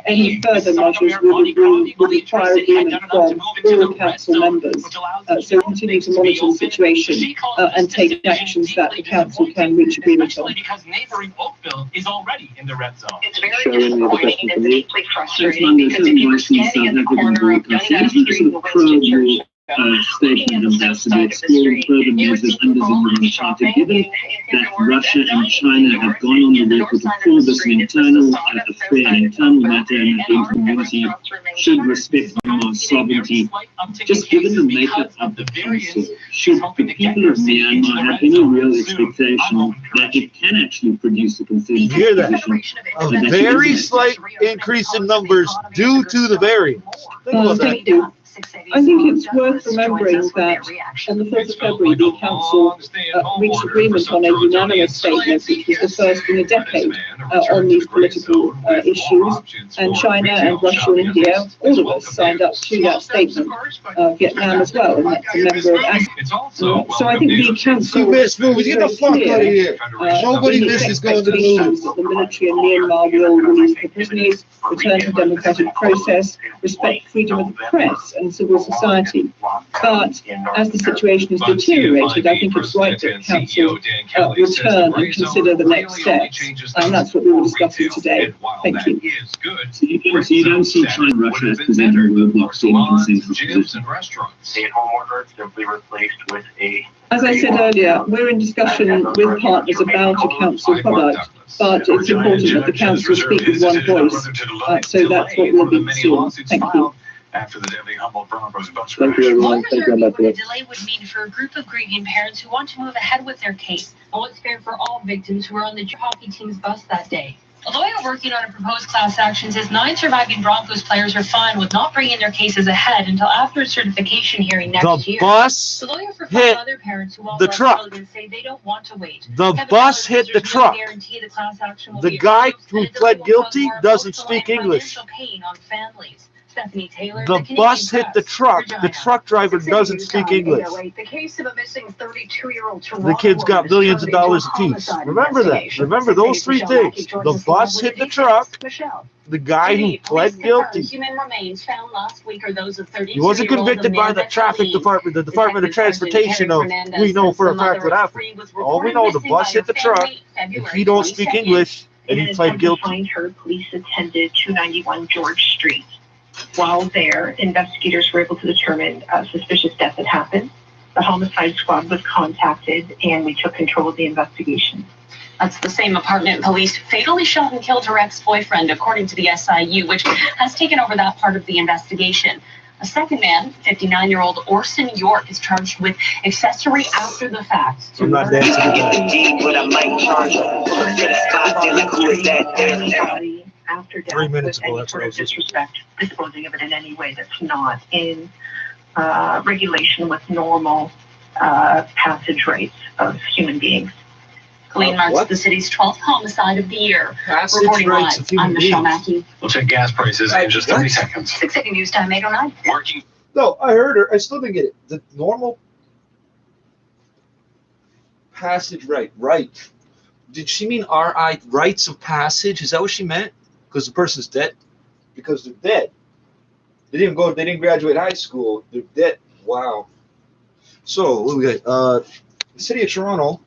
Any further measures would require agreement from all council members. So continue to monitor the situation and take actions that the council can reach agreement on. Because neighboring Oakville is already in the red zone. It's very disappointing and it's deeply frustrating because if you were standing in the corner of Dundas Street in Winston Church, statement of that to be exploring further measures under the initiative, given that Russia and China have gone on the record to call this an internal affair, an internal matter, and that the community should respect Myanmar's sovereignty. Just given the makeup of the council, should the people of Myanmar have any real expectation that it can actually produce a consensus? Hear that? A very slight increase in numbers due to the variants. Thank you. I think it's worth remembering that on the 1st of February, the Council reached agreement on a unanimous statement, which was the first in a decade on these political issues. And China and Russia and India, all of us signed up to that statement. Vietnam as well, and that's a member of ASEAN. So I think the Council get the fuck out of here. Nobody is going to lose. The military in Myanmar will release the prisoners, return to democratic process, respect freedom of the press and civil society. But as the situation has deteriorated, I think it's right that the Council return and consider the next steps. And that's what we were discussing today. Thank you. So you don't see China and Russia as presenting roadblocks to any consensus position? Stay-at-home order simply replaced with a... As I said earlier, we're in discussion with partners about a council product, but it's important that the council speak with one voice. So that's what we'll be pursuing. Thank you. After the deadly Humboldt Broncos bus Thank you, everyone. Thank you, what a delay would mean for a group of grieving parents who want to move ahead with their case, and what's fair for all victims who were on the hockey team's bus that day. A lawyer working on a proposed class action says 9 surviving Broncos players are fine with not bringing their cases ahead until after a certification hearing next year. The bus hit other parents who the truck. Say they don't want to wait. The bus hit the truck. The guy who pled guilty doesn't speak English. The bus hit the truck. The truck driver doesn't speak English. The case of a missing 32-year-old The kid's got millions of dollars apiece. Remember that. Remember those 3 things. The bus hit the truck. The guy who pled guilty. Human remains found last week are those of 32-year-old He wasn't convicted by the traffic department, the Department of Transportation. We know for a fact what happened. All we know, the bus hit the truck. If he don't speak English, and he pled guilty. Find her, police attended 291 George Street. While there, investigators were able to determine a suspicious death had happened. The homicide squad was contacted, and we took control of the investigation. That's the same apartment police fatally shot and killed her ex-boyfriend, according to the SIU, which has taken over that part of the investigation. A second man, 59-year-old Orson York, is charged with accessory after the fact. I'm not dancing. After death, 3 minutes ago, with any that's sort what I of was listening. disrespect, disposing of it in any way that's not in regulation with normal passage rates of human beings. Colleen marks the city's 12th homicide of the year. Passage Reporting rates live, of human I'm Michelle beings. Mackey. We'll check gas prices in just 30 seconds. 680 News Time 809. Working. No, I heard her. I still didn't get it. The normal passage right. Did she mean R.I. rites of passage? Is that what she meant? Because the person's dead? Because they're dead. They didn't graduate high school. They're dead. Wow. So, what do we got? The city of Toronto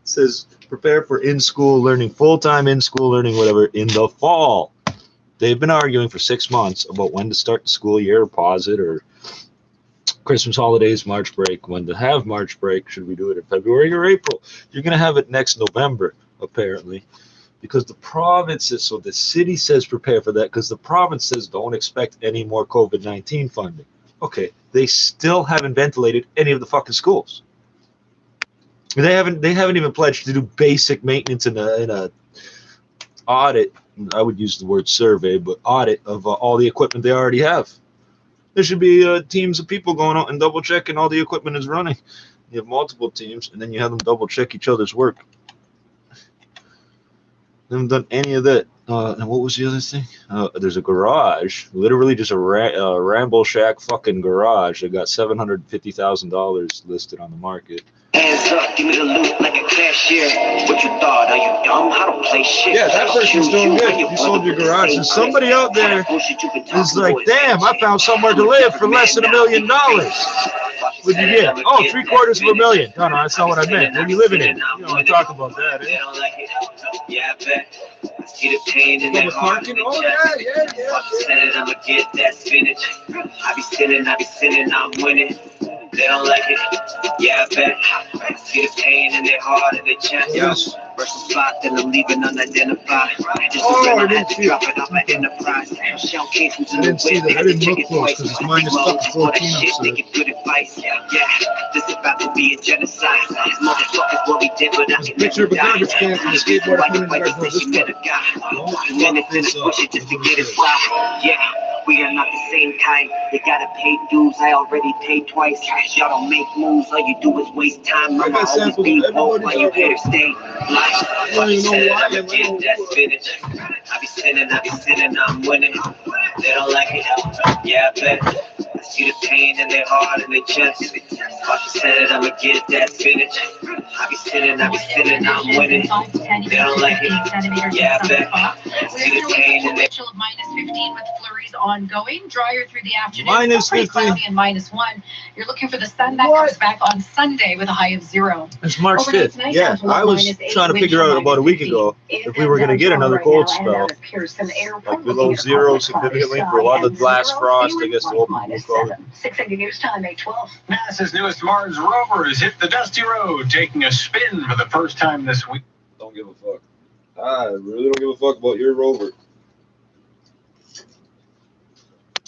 says prepare for in-school learning, full-time in-school learning, whatever, in the fall. They've been arguing for 6 months about when to start the school year, or pause it, or Christmas holidays, March break, when to have March break. Should we do it in February or April? You're going to have it next November, apparently, because the province says, so the city says prepare for that, because the province says don't expect any more COVID-19 funding. Okay, they still haven't ventilated any of the fucking schools. They haven't even pledged to do basic maintenance in a audit. I would use the word survey, but audit of all the equipment they already have. There should be teams of people going out and double checking all the equipment is running. You have multiple teams, and then you have them double check each other's work. Haven't done any of that. And what was the other thing? There's a garage, literally just a Ramble Shack fucking garage that got $750,000 listed on the market. Hands up, give me the loot like a cashier. What you thought? Are you dumb? I don't play shit. Yeah, that person's doing good. You sold your garage, and somebody out there is like, damn, I found somewhere to live for less than $1 million. What'd you get? Oh, $750,000. No, that's not what I meant. What are you living in? You don't want to talk about that, eh? Yeah, I bet. See the pain in their heart. Oh, yeah. I'ma get that spinach. I be sinning, I'm winning. They don't like it. Yeah, I bet. See the pain in their heart and their chest. Yo, versus spot, then I'm leaving unidentified. Just I had to drop it off my enterprise. Shell cases in the way. I didn't look close because it's minus fucking 14. They get good advice. Yeah, this is about to be a genocide. These motherfuckers what we did, but I can picture of a garbage can from the skateboard coming like back. this met a guy. Minutes in this push it just to get it fly. Yeah. We are not the same kind. You gotta pay dues. I already paid twice. Y'all don't make moves. All you do is waste time. I'ma always be woke while you here to stay. I don't get that spinach. I be sinning, I'm winning. They don't like it. Yeah, I bet. I see the pain in their heart and their chest. About to set it, I'ma get that spinach. I be sinning, I'm winning. They don't like it. Yeah, I bet. I see the pain in their Of -15 with flurries ongoing. Drier through the afternoon. Minus Pretty 15. cloudy and -1. You're looking for the sun that comes back on Sunday with a high of 0. It's March Overnight 5th. tonight, Yeah, down to I was -8, trying to wind figure chill out about a week -15. ago if we were going to get another cold spell. Like below 0 significantly for a lot of the blast frost, I guess the old people call it. 6:30 news time, 8:12. NASA's newest Mars rover has hit the dusty road, taking a spin for the first time this week. Don't give a fuck. I really don't give a fuck about your rover.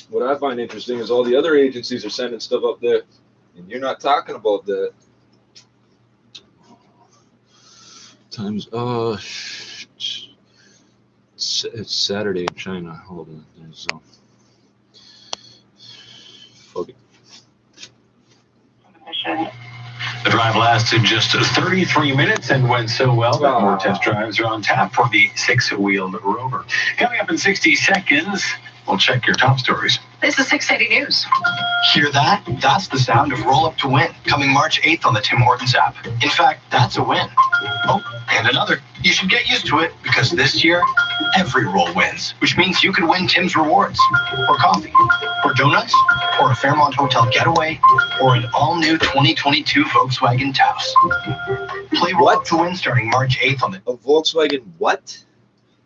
What I find interesting is all the other agencies are sending stuff up there, and you're not talking about that. Times, it's Saturday in China. Hold on, there's fuck it. The drive lasted just 33 minutes and went so well that more test drives are on tap for the 6-wheeled rover. Coming up in 60 seconds, we'll check your top stories. This is 680 News. Hear that? That's the sound of Roll Up to Win, coming March 8th on the Tim Hortons app. In fact, that's a win. Oh, and another. You should get used to it, because this year, every roll wins, which means you could win Tim's Rewards, or coffee, or donuts, or a Fairmont Hotel getaway, or an all-new 2022 Volkswagen Taos. Play Roll Up to Win starting March 8th on the... A Volkswagen what?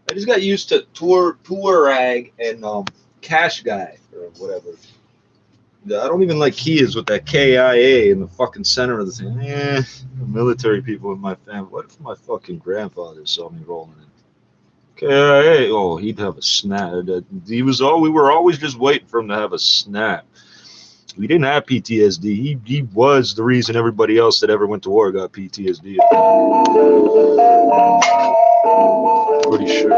I just got used to Touareg and Cash Guy or whatever. I don't even like Kias with that KIA in the fucking center of the thing. Military people in my family. What if my fucking grandfather saw me rolling in KIA? Oh, he'd have a snap. We were always just waiting for him to have a snap. We didn't have PTSD. He was the reason everybody else that ever went to war got PTSD. Pretty sure.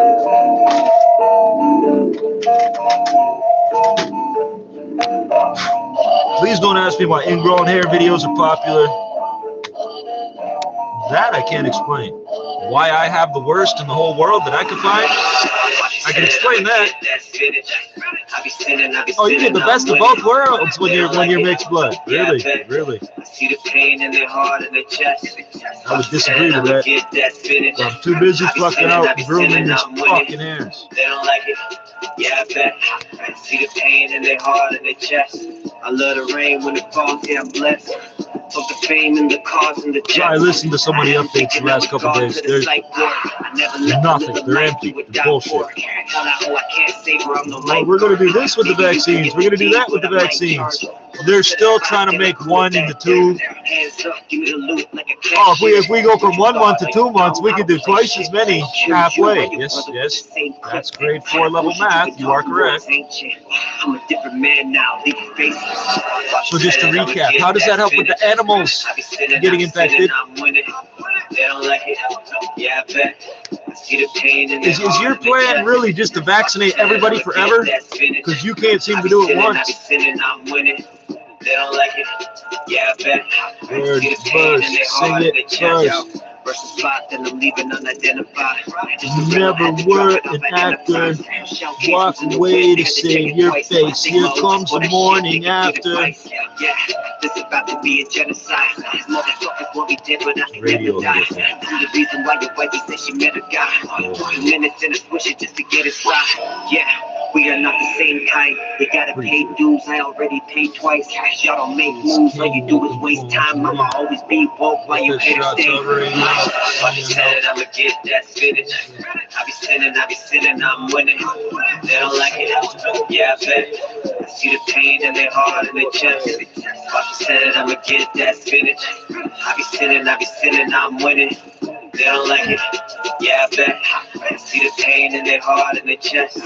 Please don't ask me why ingrown hair videos are popular. That I can't explain. Why I have the worst in the whole world that I could find, I can explain that. Oh, you get the best of both worlds when you're mixed blood. Really. I would disagree with that. I'm too busy fucking out and grooming these fucking hairs. They don't like it. Yeah, I bet. I see the pain in their heart and their chest. I love the rain when it falls, yeah, I'm blessed. Fuck the fame and the cars and the jets. I listened to so many updates the last couple of days. There's nothing. They're empty. They're bullshit. Well, we're going to do this with the vaccines. We're going to do that with the vaccines. They're still trying to make 1 into 2. Oh, if we go from 1 month to 2 months, we could do twice as many halfway. Yes. That's grade 4 level math. You are correct. I'm a different man now. So just to recap, how does that help with the animals getting infected? They don't like it. Yeah, I bet. I see the pain in Is your plan really just to vaccinate everybody forever? Because you can't seem to do it once. They don't like it. Yeah, I bet. Word first. Sing it first. Versus spot, then I'm leaving unidentified. Never were an actor. Walk away to save your face. Here comes the morning after. Yeah, this about to be a genocide. Motherfuckers what we did, but I can never die. I'm the reason why your wife said she met a guy. 2 minutes in a swish it just to get his ride. Yeah, we are not the same kind. You gotta pay dues, I already paid twice. Y'all don't make moves, all you do is waste time. I'ma always be woke while you pay to stay. I be selling, I'ma get that spinach. I be sinning, I'm winning. They don't like it, yeah, I bet. I see the pain in their heart and their chest. I be selling, I'ma get that spinach. I be sinning, I'm winning. They don't like it, yeah, I bet. I see the pain in their heart and their chest.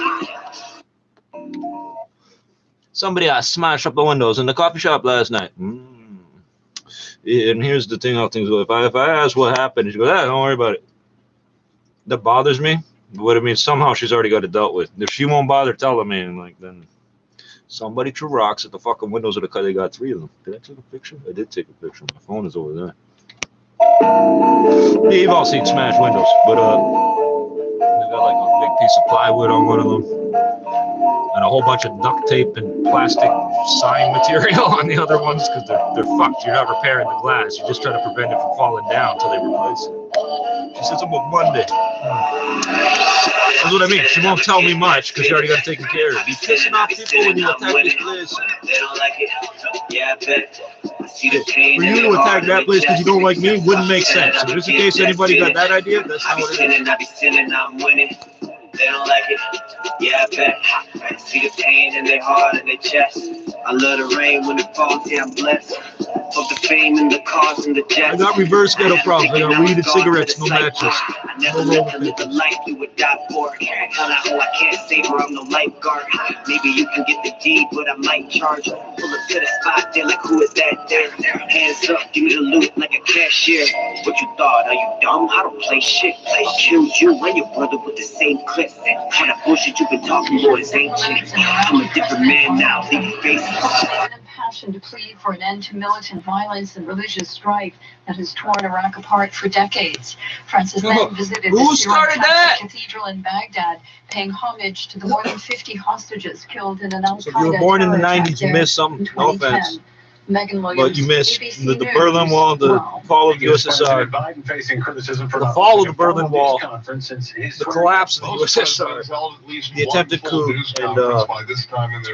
Somebody smashed up the windows in the coffee shop last night. And here's the thing, if I ask what happened, she goes, don't worry about it. That bothers me. What it means, somehow she's already got it dealt with. If she won't bother telling me, like, then somebody threw rocks at the fucking windows of the car. They got 3 of them. Did I take a picture? I did take a picture. My phone is over there. Yeah, you've all seen smashed windows, but they got like a big piece of plywood on one of them, and a whole bunch of duct tape and plastic sign material on the other ones because they're fucked. You're not repairing the glass. You're just trying to prevent it from falling down until they replace it. She says I'm on Monday. That's what I mean. She won't tell me much because she already got taken care of. You're pissing off people when you attack this place. They don't like it. Yeah, I bet. For you to attack that place because you don't like me wouldn't make sense. So just in case anybody got that idea, that's not what it is. I be sinning, I'm winning. They don't like it. Yeah, I bet. I see the pain in their heart and their chest. I love the rain when it falls, yeah, I'm blessed. Of the fame and the cars and the jets. I got reverse ghetto problems. I got weed and cigarettes, no matches. I never lived to live the life you would die for. Tell out who I can't save her, I'm no lifeguard. Maybe you can get the deed, but I might charge. Pull up to the spot, they're like, who is that there? Hands up, give me the loot like a cashier. What you thought? Are you dumb? I don't play shit. I killed you and your brother with the same clip. All that bullshit you've been talking about is ancient. I'm a different man now, leave your face. Passion to plead for an end to militant violence and religious strife that has torn Iraq apart for decades. Francis then visited the Syrian Catholic Cathedral in Baghdad, paying homage to the more than 50 hostages killed in an Al-Qaeda So if you were born in the 90s, you missed something. No offense. But you missed the Berlin Wall, the fall of the USSR, the fall of the Berlin Wall, the collapse of the USSR, the attempted coup, and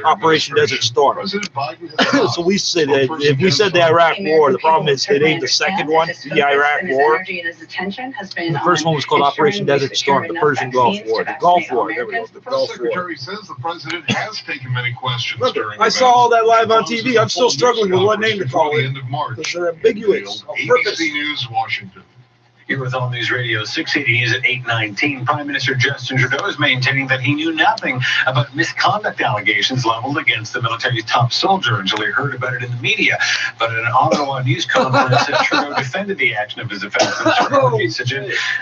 Operation Desert Storm. So we said that if we said the Iraq War, the problem is it ain't the second one, the Iraq War. The first one was called Operation Desert Storm, the Persian Gulf War, the Gulf War. There we go, the Gulf War. Secretary says the president has taken many questions during I saw all that live on TV. I'm still struggling with what name to call it. End of March. Because they're ambiguous. ABC News, Washington. Here with All News Radio 680 News at 8:19. Prime Minister Justin Trudeau is maintaining that he knew nothing about misconduct allegations leveled against the military's top soldier until he heard about it in the media. But at an Ottawa news conference, Trudeau defended the action of his offense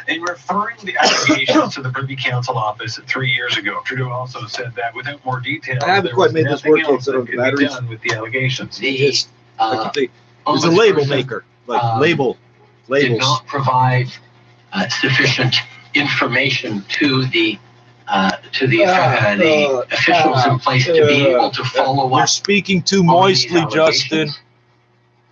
in referring the allegations to the Privy Council office 3 years ago. Trudeau also said that without more details, I haven't quite made this work yet, so could be done with the allegations. It's a label maker, like labels. Did not provide sufficient information to the officials in place to be able to follow up. You're speaking too moistly, Justin.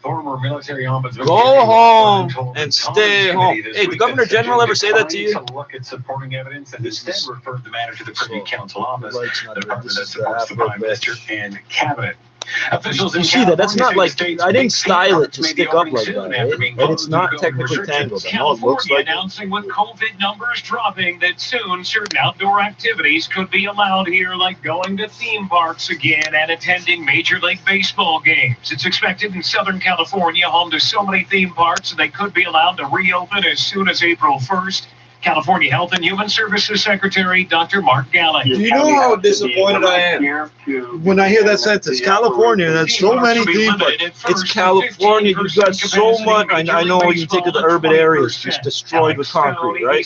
Former military ombudsman. Go home and stay home. Hey, the Governor General ever say that to you? To look at supporting evidence and instead referred the matter to the Privy Council office, the department that supports the Prime Minister and Cabinet. Officials you see that? That's not like, I didn't style it to stick up like that, and it's not technically tangled. And all it looks like announcing with COVID numbers dropping that soon certain outdoor activities could be allowed here, like going to theme parks again and attending Major League Baseball games. It's expected in Southern California, home to so many theme parks, that they could be allowed to reopen as soon as April 1st. California Health and Human Services Secretary Dr. Mark Gallen. Do you know how disappointed I am when I hear that sentence? California, that's so many people. It's California. You've got so much. I know you take to the urban areas just destroyed with concrete, right?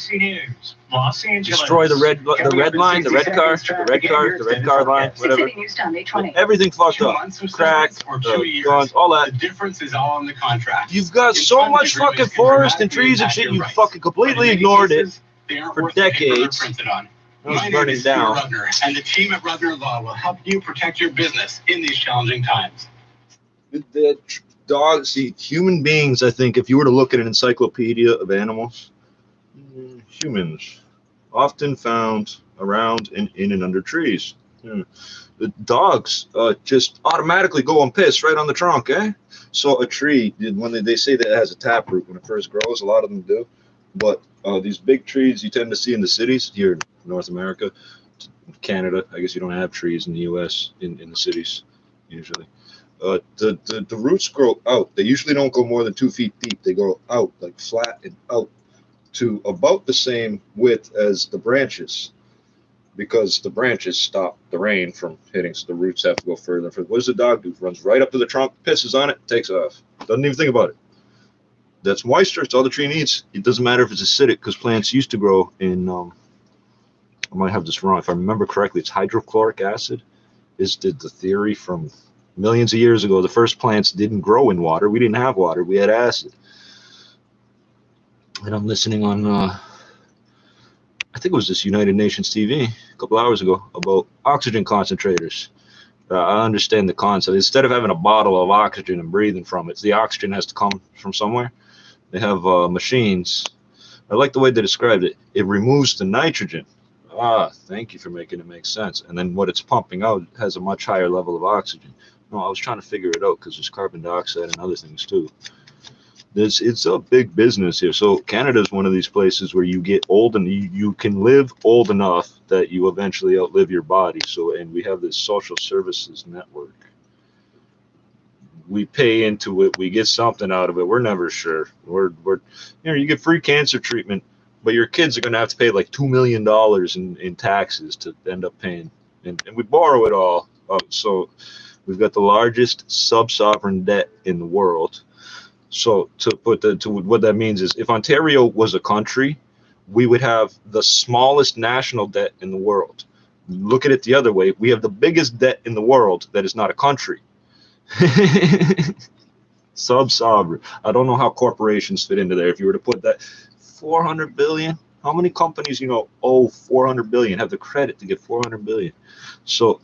Los Angeles. Destroy the red line, the red car line, whatever. Everything fucked up. Cracked, guns, all that. The difference is all in the contract. You've got so much fucking forest and trees and shit, you fucking completely ignored it for decades. It's burning down. And the team at Rudner Law will help you protect your business in these challenging times. The dogs, see, human beings, I think, if you were to look at an encyclopedia of animals, humans often found around in and under trees. The dogs just automatically go and piss right on the trunk, eh? So a tree, when they say that it has a taproot when it first grows, a lot of them do. But these big trees you tend to see in the cities here in North America, Canada, I guess you don't have trees in the U.S. in the cities usually. The roots grow out. They usually don't go more than 2 feet deep. They go out, like flat and out to about the same width as the branches, because the branches stop the rain from hitting, so the roots have to go further and further. What does the dog do? Runs right up to the trunk, pisses on it, takes off. Doesn't even think about it. That's moisture. It's all the tree needs. It doesn't matter if it's acidic, because plants used to grow in, I might have this wrong. If I remember correctly, it's hydrochloric acid is the theory from millions of years ago. The first plants didn't grow in water. We didn't have water. We had acid. And I'm listening on, I think it was this United Nations TV a couple hours ago about oxygen concentrators. I understand the concept. Instead of having a bottle of oxygen and breathing from it, the oxygen has to come from somewhere. They have machines. I like the way they described it. It removes the nitrogen. Thank you for making it make sense. And then what it's pumping out has a much higher level of oxygen. No, I was trying to figure it out because there's carbon dioxide and other things too. It's a big business here. So Canada is one of these places where you get old and you can live old enough that you eventually outlive your body. So, and we have this social services network. We pay into it. We get something out of it. We're never sure. You get free cancer treatment, but your kids are going to have to pay like $2 million in taxes to end up paying. And we borrow it all. So we've got the largest sub-sovereign debt in the world. So what that means is, if Ontario was a country, we would have the smallest national debt in the world. Look at it the other way. We have the biggest debt in the world that is not a country. Sub-sovereign. I don't know how corporations fit into there. If you were to put that 400 billion, how many companies owe 400 billion, have the credit to get 400 billion? So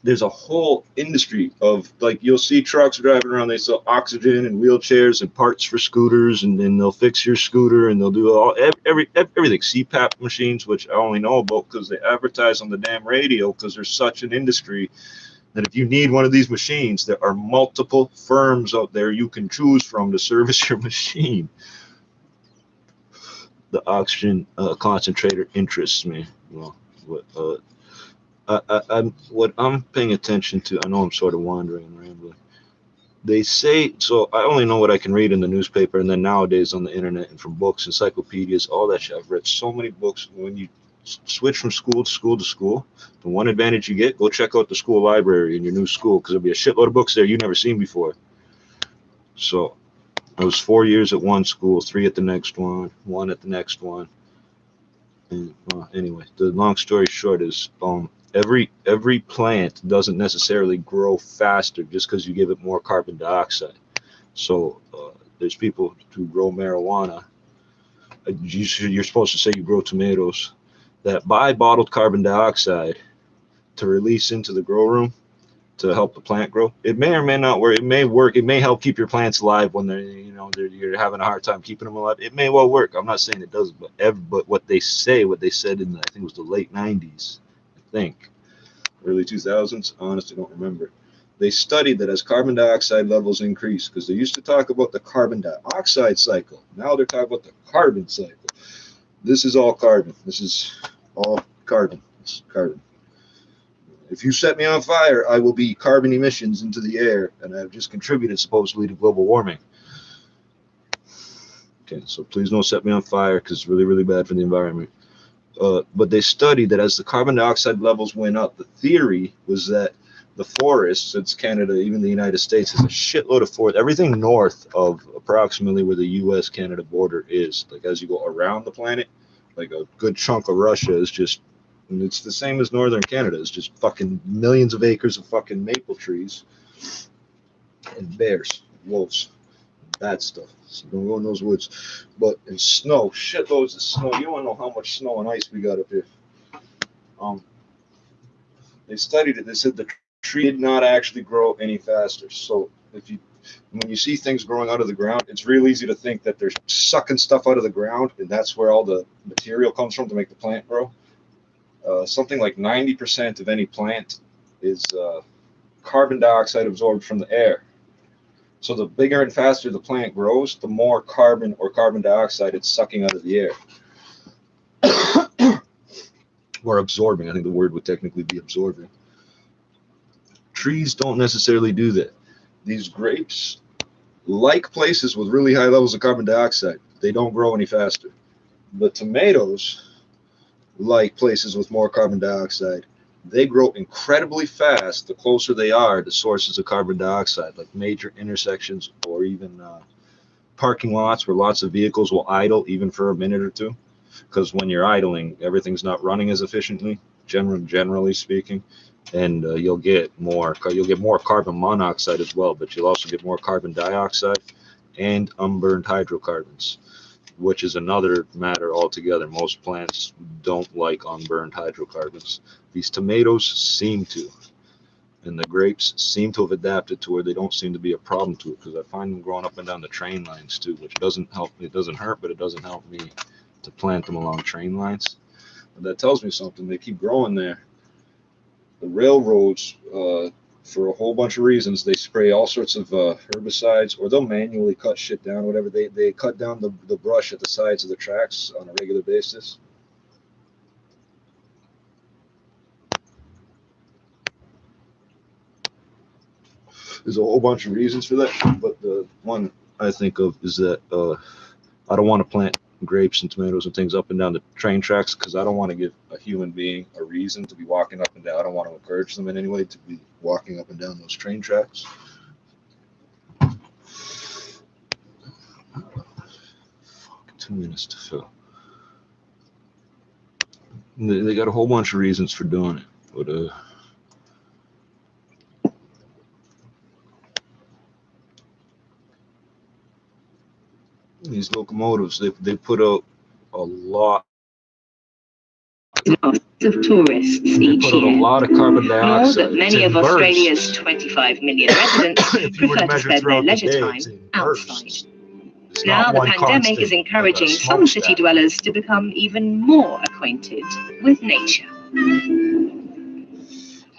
there's a whole industry of, like, you'll see trucks driving around, they sell oxygen and wheelchairs and parts for scooters, and then they'll fix your scooter and they'll do everything. CPAP machines, which I only know about because they advertise on the damn radio, because there's such an industry that if you need one of these machines, there are multiple firms out there you can choose from to service your machine. The oxygen concentrator interests me. Well, what I'm paying attention to, I know I'm sort of wandering and rambling. They say, so I only know what I can read in the newspaper, and then nowadays on the internet and from books, encyclopedias, all that shit. I've read so many books. When you switch from school to school to school, the one advantage you get, go check out the school library in your new school, because there'll be a shitload of books there you've never seen before. So I was 4 years at one school, 3 at the next one, 1 at the next one. And anyway, the long story short is, every plant doesn't necessarily grow faster just because you give it more carbon dioxide. So there's people who grow marijuana. You're supposed to say you grow tomatoes that buy bottled carbon dioxide to release into the grow room to help the plant grow. It may or may not work. It may work. It may help keep your plants alive when you're having a hard time keeping them alive. It may well work. I'm not saying it doesn't, but what they said in I think it was the late 90s, early 2000s, honestly don't remember. They studied that as carbon dioxide levels increase, because they used to talk about the carbon dioxide cycle. Now they're talking about the carbon cycle. This is all carbon. This is all carbon. It's carbon. If you set me on fire, I will be carbon emissions into the air, and I've just contributed supposedly to global warming. Okay, so please don't set me on fire, because it's really, really bad for the environment. But they studied that as the carbon dioxide levels went up, the theory was that the forests, since Canada, even the United States, has a shitload of forest. Everything north of approximately where the U.S.-Canada border is, like as you go around the planet, like a good chunk of Russia is just, and it's the same as northern Canada. It's just fucking millions of acres of fucking maple trees and bears, wolves, bad stuff. So don't go in those woods. But in snow, shitloads of snow. You don't know how much snow and ice we got up here. They studied it. They said the tree did not actually grow any faster. So when you see things growing out of the ground, it's real easy to think that they're sucking stuff out of the ground, and that's where all the material comes from to make the plant grow. Something like 90% of any plant is carbon dioxide absorbed from the air. So the bigger and faster the plant grows, the more carbon or carbon dioxide it's sucking out of the air. Or absorbing. I think the word would technically be absorbing. Trees don't necessarily do that. These grapes like places with really high levels of carbon dioxide. They don't grow any faster. The tomatoes like places with more carbon dioxide. They grow incredibly fast the closer they are to sources of carbon dioxide, like major intersections or even parking lots where lots of vehicles will idle even for a minute or two. Because when you're idling, everything's not running as efficiently, generally speaking, and you'll get more carbon monoxide as well, but you'll also get more carbon dioxide and unburned hydrocarbons, which is another matter altogether. Most plants don't like unburned hydrocarbons. These tomatoes seem to, and the grapes seem to have adapted to where they don't seem to be a problem to it, because I find them growing up and down the train lines too, which doesn't help. It doesn't hurt, but it doesn't help me to plant them along train lines. But that tells me something. They keep growing there. The railroads, for a whole bunch of reasons, they spray all sorts of herbicides, or they'll manually cut shit down, whatever. They cut down the brush at the sides of the tracks on a regular basis. There's a whole bunch of reasons for that, but the one I think of is that I don't want to plant grapes and tomatoes and things up and down the train tracks, because I don't want to give a human being a reason to be walking up and down. I don't want to encourage them in any way to be walking up and down those train tracks. 2 minutes to fill. They got a whole bunch of reasons for doing it, but these locomotives, they put out a lot of tourists each year. A lot of carbon dioxide. More that many of Australia's 25 million residents prefer to spend their leisure time outside. Now the pandemic is encouraging some city dwellers to become even more acquainted with nature.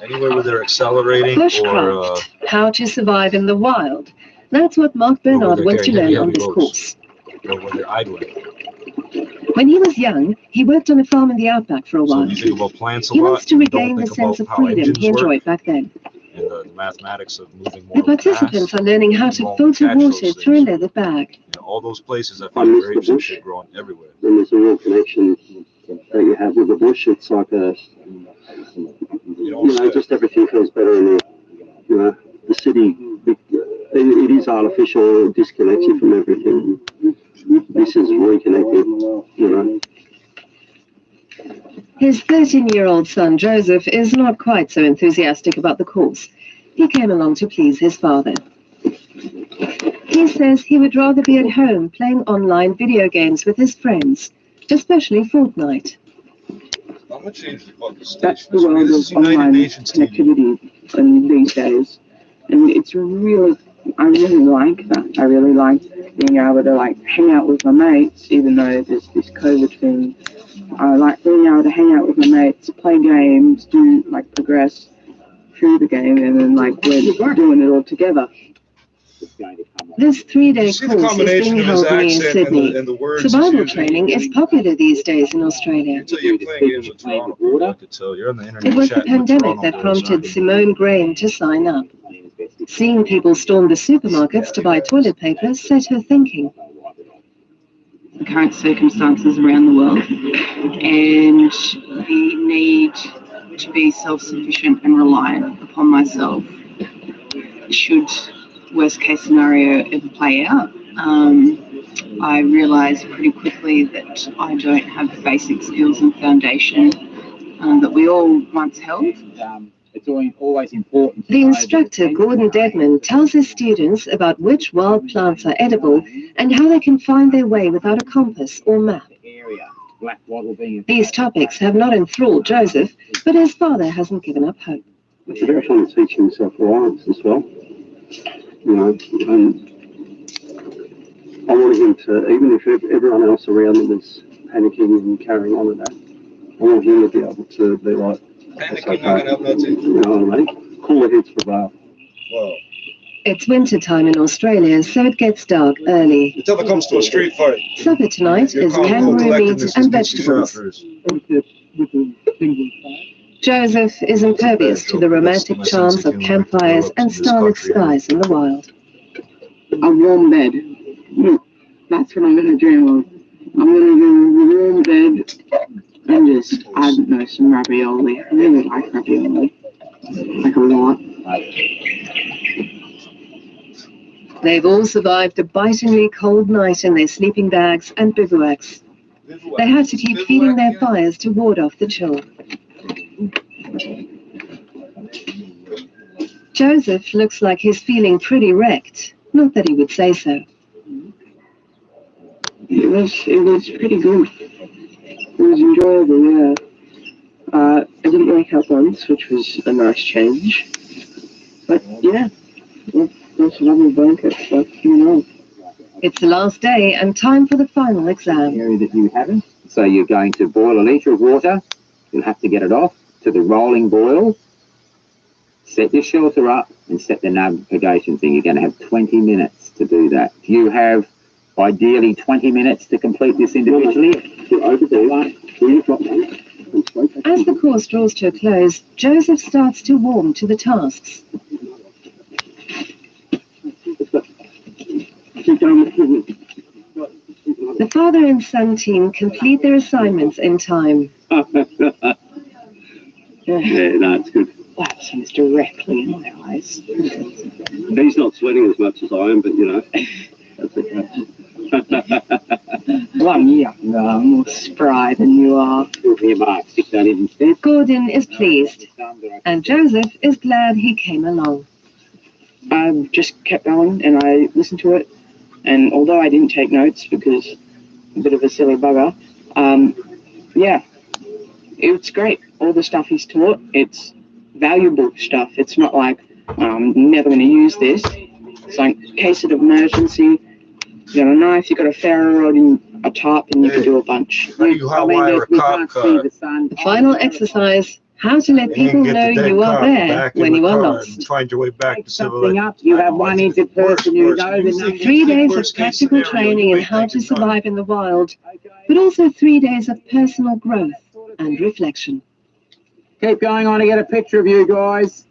Anywhere where they're accelerating Bushcraft, how to survive in the wild. That's what Mark Bernard wants to learn on this course. Or when they're idling. When he was young, he worked on a farm in the outback for a while. So you think about plants a he lot, wants to regain the sense of freedom he enjoyed back then. And the mathematics of moving more. The participants are learning how to filter water through a leather bag. You know, all those places I find grapes and shit growing everywhere. When there's a real connection that you have with the bush, it's like just everything feels better in there. The city, it is artificial, it disconnects you from everything. This is reconnected, His 13-year-old son, Joseph, is not quite so enthusiastic about the course. He came along to please his father. He says he would rather be at home playing online video games with his friends, especially Fortnite. That's the world of online connectivity in these days. And it's really, I really like that. I really like being able to hang out with my mates, even though there's this COVID thing. I like being able to hang out with my mates, play games, progress through the game, and then we're doing it all together. This 3-day course is being held near Sydney. Survival training is popular these days in Australia. It was the pandemic that prompted Simone Graham to sign up. Seeing people storm the supermarkets to buy toilet paper set her thinking. The current circumstances around the world and the need to be self-sufficient and reliant upon myself should worst case scenario ever play out. I realised pretty quickly that I don't have the basic skills and foundation that we all once held. It's always important. The instructor, Gordon Dedman, tells his students about which wild plants are edible and how they can find their way without a compass or map. These topics have not enthralled Joseph, but his father hasn't given up hope. It's about trying to teach him self-reliance as well. You know, I wanted him to, even if everyone else around him was panicking and carrying on with that, I want him to be able to be like, Panicking, not gonna help nothing. you know what I mean? Cooler heads prevail. Whoa. It's winter time in Australia, so it gets dark early. Until it comes to a street fight. Supper tonight is kangaroo meat and vegetables. Joseph is impervious to the romantic charms of campfires and starlit skies in the wild. A warm bed. That's what I'm going to dream of. I'm going to do a warm bed and just, I don't know, some ravioli. I really like ravioli. Like a lot. They've all survived a bitingly cold night in their sleeping bags and bivouacs. They had to keep feeding their fires to ward off the chill. Joseph looks like he's feeling pretty wrecked. Not that he would say so. It was pretty good. It was enjoyable, yeah. I didn't wake up once, which was a nice change. But yeah, there's a lovely blanket, but you know. It's the last day and time for the final exam. Area that you haven't. So you're going to boil a litre of water. You'll have to get it off to the rolling boil. Set your shelter up and set the navigation thing. You're going to have 20 minutes to do that. You have ideally 20 minutes to complete this individually. As the course draws to a close, Joseph starts to warm to the tasks. The father and son team complete their assignments in time. Yeah, that's good. That seems directly in my eyes. He's not sweating as much as I am, but you know, that's okay. Well, I'm younger, I'm more spry than you are. Stick that in instead. Gordon is pleased, and Joseph is glad he came along. I just kept going and I listened to it, and although I didn't take notes because I'm a bit of a silly bugger, yeah, it's great. All the stuff he's taught, it's valuable stuff. It's not like I'm never going to use this. It's like case of emergency. You got a knife, you got a ferro rod and a top, and you can do a bunch. The final exercise: how to let people know you are there when you are lost. Find your way back to civilization. You have one injured person who knows the number. 3 days of practical training in how to survive in the wild, but also 3 days of personal growth and reflection. Keep going on to get a picture of you guys.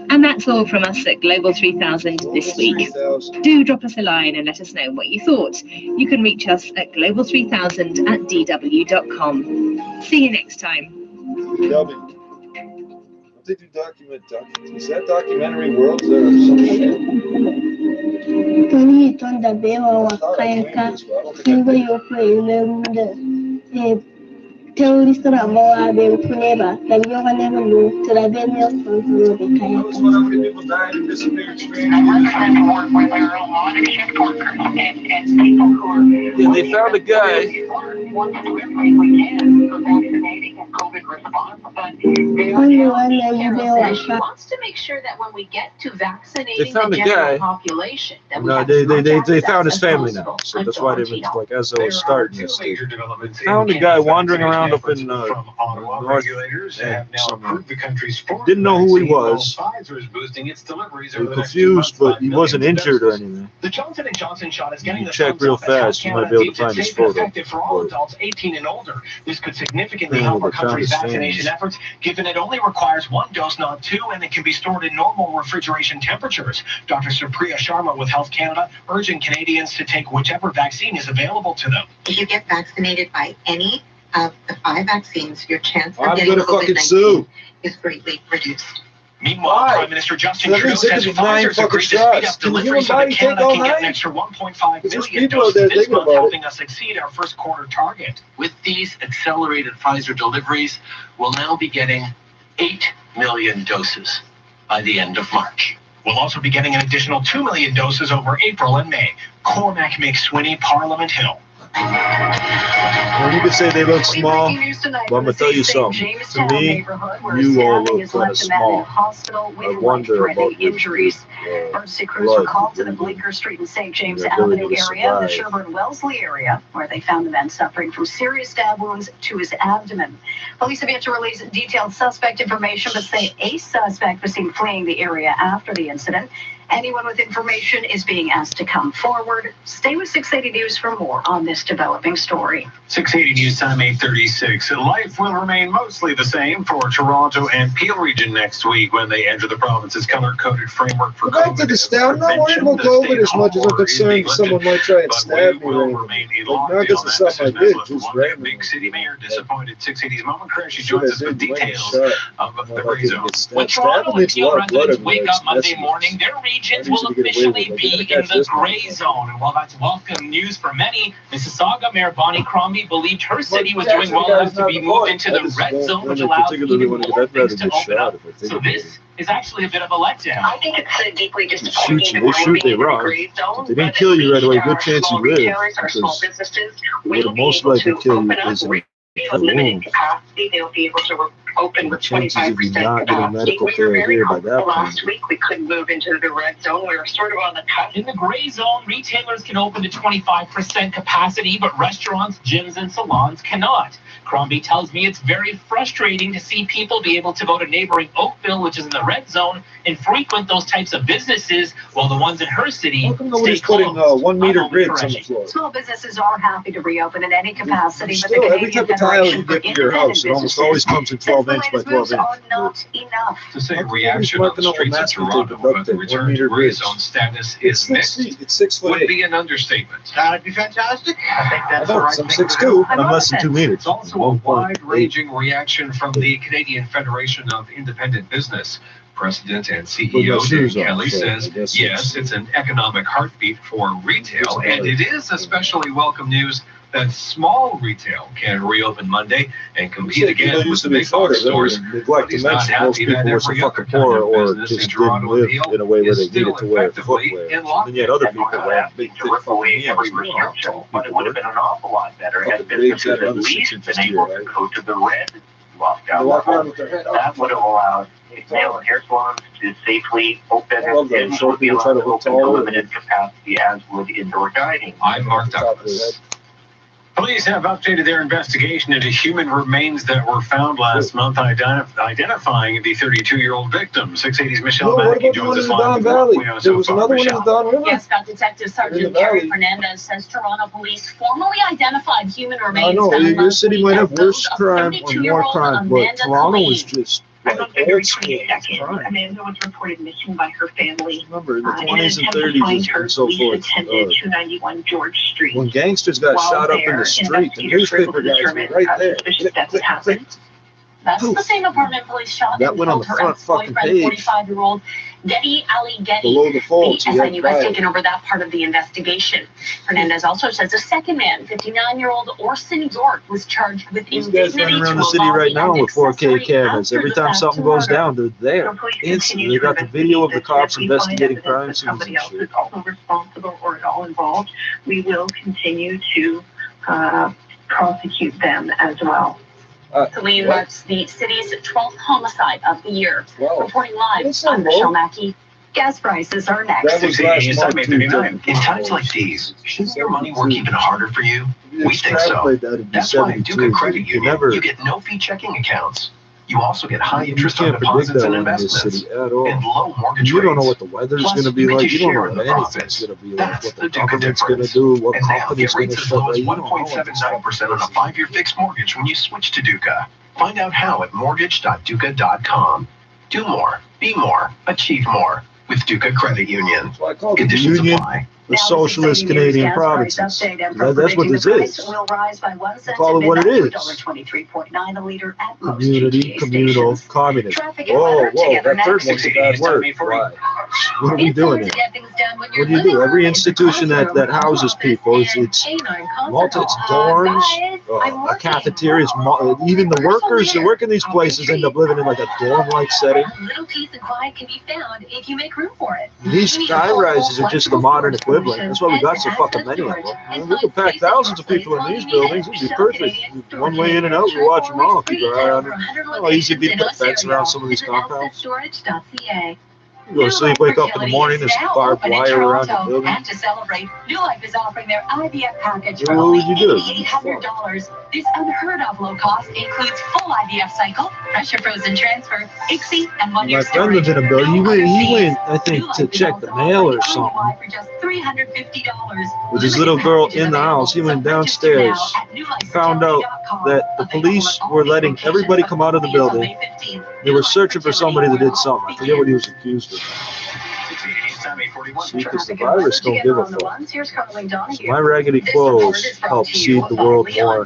And that's all from us at Global 3000 this week. Do drop us a line and let us know what you thought. You can reach us at global3000@dw.com. See you next time. Did you document? Is that documentary World or some shit? terroristera boa be kuneba tabio kanema lu travenio sonto de kaya Yeah, they found a guy. Wants to make sure that when we get to vaccinating They found the a general guy. population, that we No, have they as much found his access family as now, possible so that's why they've been like as I was starting this. They developments found a guy wandering around up in north regulators have now somewhere. approved the country's fourth Didn't know who he vaccine, was. while Pfizer is boosting its deliveries They over were the next 2 months confused, but by he wasn't millions of injured or doses. anything. The Johnson & Johnson shot is getting You the check thumbs real up as Health fast, you might Canada be able to deems find it's his safe and photo. effective for all adults 18 and older. This could significantly Yeah, help our they found country's his vaccination fans. efforts, given it only requires 1 dose, not 2, and it can be stored in normal refrigeration temperatures. Dr. Supriya Sharma with Health Canada urging Canadians to take whichever vaccine is available to them. If you get vaccinated by any of the 5 vaccines, your chance of I'm getting gonna fucking COVID-19 sue. is greatly reduced. Meanwhile, Prime Minister Justin Trudeau says Pfizer's agreed to speed up delivery so that Canada can get an extra 1.5 million doses this month, helping us exceed our first quarter target. With these accelerated Pfizer deliveries, we'll now be getting 8 million doses by the end of March. We'll also be getting an additional 2 million doses over April and May. Cormac McSweeney, Parliament Hill. Well, you could say they look small, but I'm going to tell you something. To me, you all look kind of small. I wonder about injuries. Emergency crews were called to the Bleecker Street and St. James Avenue area, the Sherbourne-Wellesley area, where they found the man suffering from serious stab wounds to his abdomen. Police have yet to release detailed suspect information, but say a suspect was seen fleeing the area after the incident. Anyone with information is being asked to come forward. Stay with 680 News for more on this developing story. 680 News time 8:36. Life will remain mostly the same for Toronto and Peel region next week when they enter the province's color-coded framework for Back to the stab. I'm not worried about COVID as much as I'm concerned someone might try and stab me. Like, not because of something I did, just randomly. Big city mayor disappointed. 680's Moment Crash. She joins us with details of the gray zone. When Toronto and Peel residents wake up Monday morning, their regions will officially be in the gray zone. And while that's welcome news for many, Mississauga Mayor Bonnie Crombie believed her city was doing well enough to be moved into the red zone, which allows even more things to open up. So this is actually a bit of a letdown. I think it's deeply disappointing. They shoot, they run. If they didn't kill you right away, good chance you live. Because they would most likely kill you is in a wound. They'll be able to open with 25% capacity. We were very hopeful last week we could move into the red zone. We were sort of on the cusp. In the gray zone, retailers can open to 25% capacity, but restaurants, gyms, and salons cannot. Crombie tells me it's very frustrating to see people be able to go to neighboring Oakville, which is in the red zone, and frequent those types of businesses, while the ones in her city stay putting 1 meter grids on the floor? Small businesses are happy to reopen in any capacity, but Still, every type of tile you get for your house, it almost always comes in 12 inch by 12 inch. are not enough. To say reaction on the streets of Toronto about the return to gray zone status is mixed It's 6'8" would be an understatement. That'd be fantastic. I think that's the I'm right thing. 6'2". I'm less than 2 meters. It's also a wide-ranging reaction from the Canadian Federation of Independent Business. President and CEO Dave Kelly says, yes, it's an economic heartbeat for retail, and it is especially welcome news that small retail can reopen Monday and compete again with the big box stores. Neglect to mention most people were so fucking poor or just didn't live in a way where they needed to wear footwear. And yet other people have big, thick fucking hands. But it would have been an awful lot better had businesses at least been able to go to the red lockdown. That would have allowed nail and hair salons to safely open and would be allowed to open to limited capacity, as would indoor dining. I'm Mark Douglas. Police have updated their investigation into human remains that were found last month, identifying the 32-year-old victim. 680's Michelle Mackey joins us live. There was another one in the Don River? Yes, Detective Sergeant Gary Fernandez says Toronto police formally identified human remains. I know, found your last city week might as have those worse of crime or more 32-year-old crime, but Amanda Toronto Colleen. was just As like of February old school 22nd, crime. Amanda was reported missing by her family. Remember, in the In an 20s and attempt to 30s find her, and so police forth. attended 291 George Street. When gangsters got While shot up in there, the street, the investigators were able newspaper to guys were determine right there. suspicious deaths happened. That's the same apartment police shot That and went on killed the her front fucking ex-boyfriend, page. 45-year-old Getty Ali Getty. Below the fold, The SIU has taken over that part of the investigation. Fernandez also says the second man, 59-year-old Orson York, was charged with These guys indignity running around to the a city lobby right now and with 4K accessory cameras. after Every the time fact something to goes murder. down, they're there. Instantly, they got the video of the cops investigating crime scenes Somebody and else shit. is also responsible or at all involved. We will continue to prosecute them as well. Colleen, that's the city's 12th homicide of the year. Reporting live, I'm Michelle Mackey. Gas prices are next. That was last month, too. In times like these, shouldn't your money work even harder for you? We think so. Extrapolate that into That's why at 72. Duca Credit You Union, never- you get no-fee checking accounts. You also get high You interest on can't predict deposits that and one in this investments, city at all. and low mortgage You don't know rates. what the weather's Plus, going to be you get like. to You don't know share in what the anything's profits. going to be like. That's What the the Duca government's going to difference. do. What And now company's get going rates to as shut low as down. You don't know what this 1.79% on a 5-year fixed mortgage when you switch to Duca. Find out how at mortgage.duca.com. Do more, be more, achieve more. with Duca Credit Union. So I called it the Conditions Union, apply. the socialist Canadian provinces. That's what this is. Call it what it is. Community, communal, communism. Whoa, whoa, that third one's a bad word. Why? What are we doing here? What do you do? Every institution that houses people, it's dorms, a cafeteria, even the workers that work in these places end up living in like a dorm-like setting. Little peace and quiet can be found if you make room for it. These high-rises are just the modern equivalent. That's why we got so fucking many of them. We could pack thousands of people in these buildings. It'd be perfect. One way in and out, we watch them all. Keep our eye on them. How easy it'd be to put fence around some of these compounds. You go to sleep, wake up in the morning, there's barbed wire around the building. And to celebrate, New Life is offering their IVF package for What only would you do? $800. This unheard of low cost includes full IVF cycle, pressure frozen transfer, ICSI, and 1 year My friend lives in a building. He went, I think, to check the mail or something. For just $350. With his little girl in the house, he went downstairs, found out that the police were letting everybody come out of the building. They were searching for somebody that did something. I forget what he was accused of. See, because the virus don't give a fuck. My raggedy clothes help seed the world more.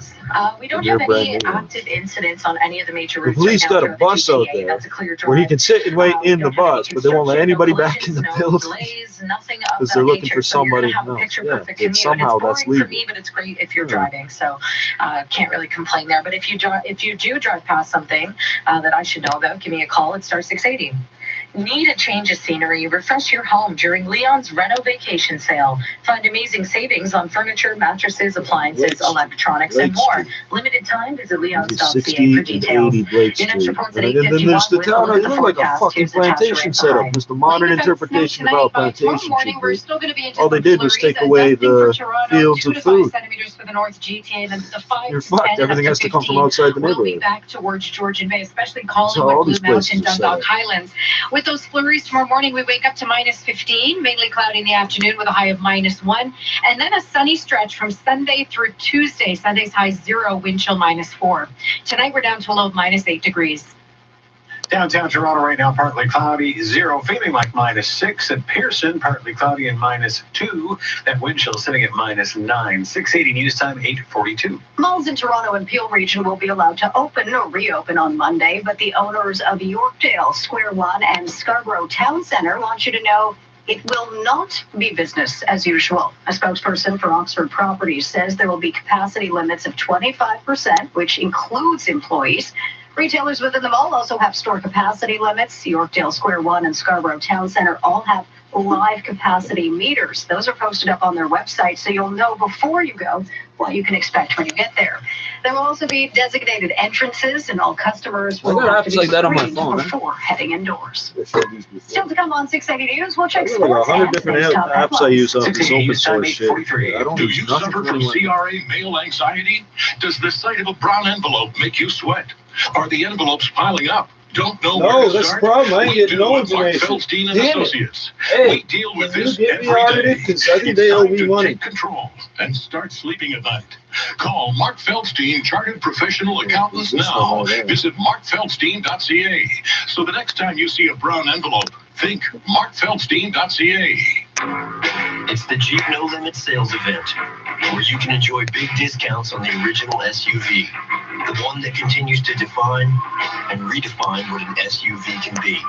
We don't have any active incidents on any of the major routes. The police got a bus out there where he can sit and wait in the bus, but they won't let anybody back in the building because they're looking for somebody. No, yeah, somehow that's legal. For me, but it's great if you're driving, so can't really complain there. But if you do drive past something that I should know about, give me a call at star 680. Need a change of scenery? Refresh your home during Leon's Reno Vacation Sale. Find amazing savings on furniture, mattresses, appliances, electronics, and more. Limited time, visit leons.ca for details. And then there's the town. It looked like a fucking plantation setup. It's the modern interpretation of how a plantation should be. All they did was take away the fields of food. You're fucked. Everything has to come from outside the neighborhood. Back towards Georgian Bay, especially Collingwood, Blue Mountain, Dundalk Highlands. With those flurries tomorrow morning, we wake up to minus 15, mainly cloudy in the afternoon with a high of minus 1. And then a sunny stretch from Sunday through Tuesday. Sunday's high 0, wind chill minus 4. Tonight, we're down to a low of minus 8 degrees. Downtown Toronto right now, partly cloudy, 0, feeling like minus 6. At Pearson, partly cloudy and minus 2. That wind chill sitting at minus 9. 680 news time, 8:42. Malls in Toronto and Peel region will be allowed to open or reopen on Monday, but the owners of Yorkdale, Square One, and Scarborough Town Centre want you to know it will not be business as usual. A spokesperson for Oxford Properties says there will be capacity limits of 25%, which includes employees. Retailers within the mall also have store capacity limits. Yorkdale, Square One, and Scarborough Town Centre all have live capacity meters. Those are posted up on their website, so you'll know before you go what you can expect when you get there. There will also be designated entrances, and all customers will have to be screened before heading indoors. Still to come on 680 News, we'll check sports. 100 different apps I use on this open source shit. I don't Do use you nothing suffer from CRA mail anxiety? Does the sight of a brown envelope make you sweat? Are the envelopes piling up? Don't know where to that's start? the problem. I ain't getting no Mark information. Feldstein and Damn it. Associates. Hey, we deal with can this you get me every audited? day. 'Cause I think It's they owe time me to money. take control and start sleeping at night. Call Mark Feldstein, Chartered Professional Accountants now. Visit markfeldstein.ca. So the next time you see a brown envelope, think markfeldstein.ca. It's the Jeep No Limit Sales Event, where you can enjoy big discounts on the original SUV, the one that continues to define and redefine what an SUV can be,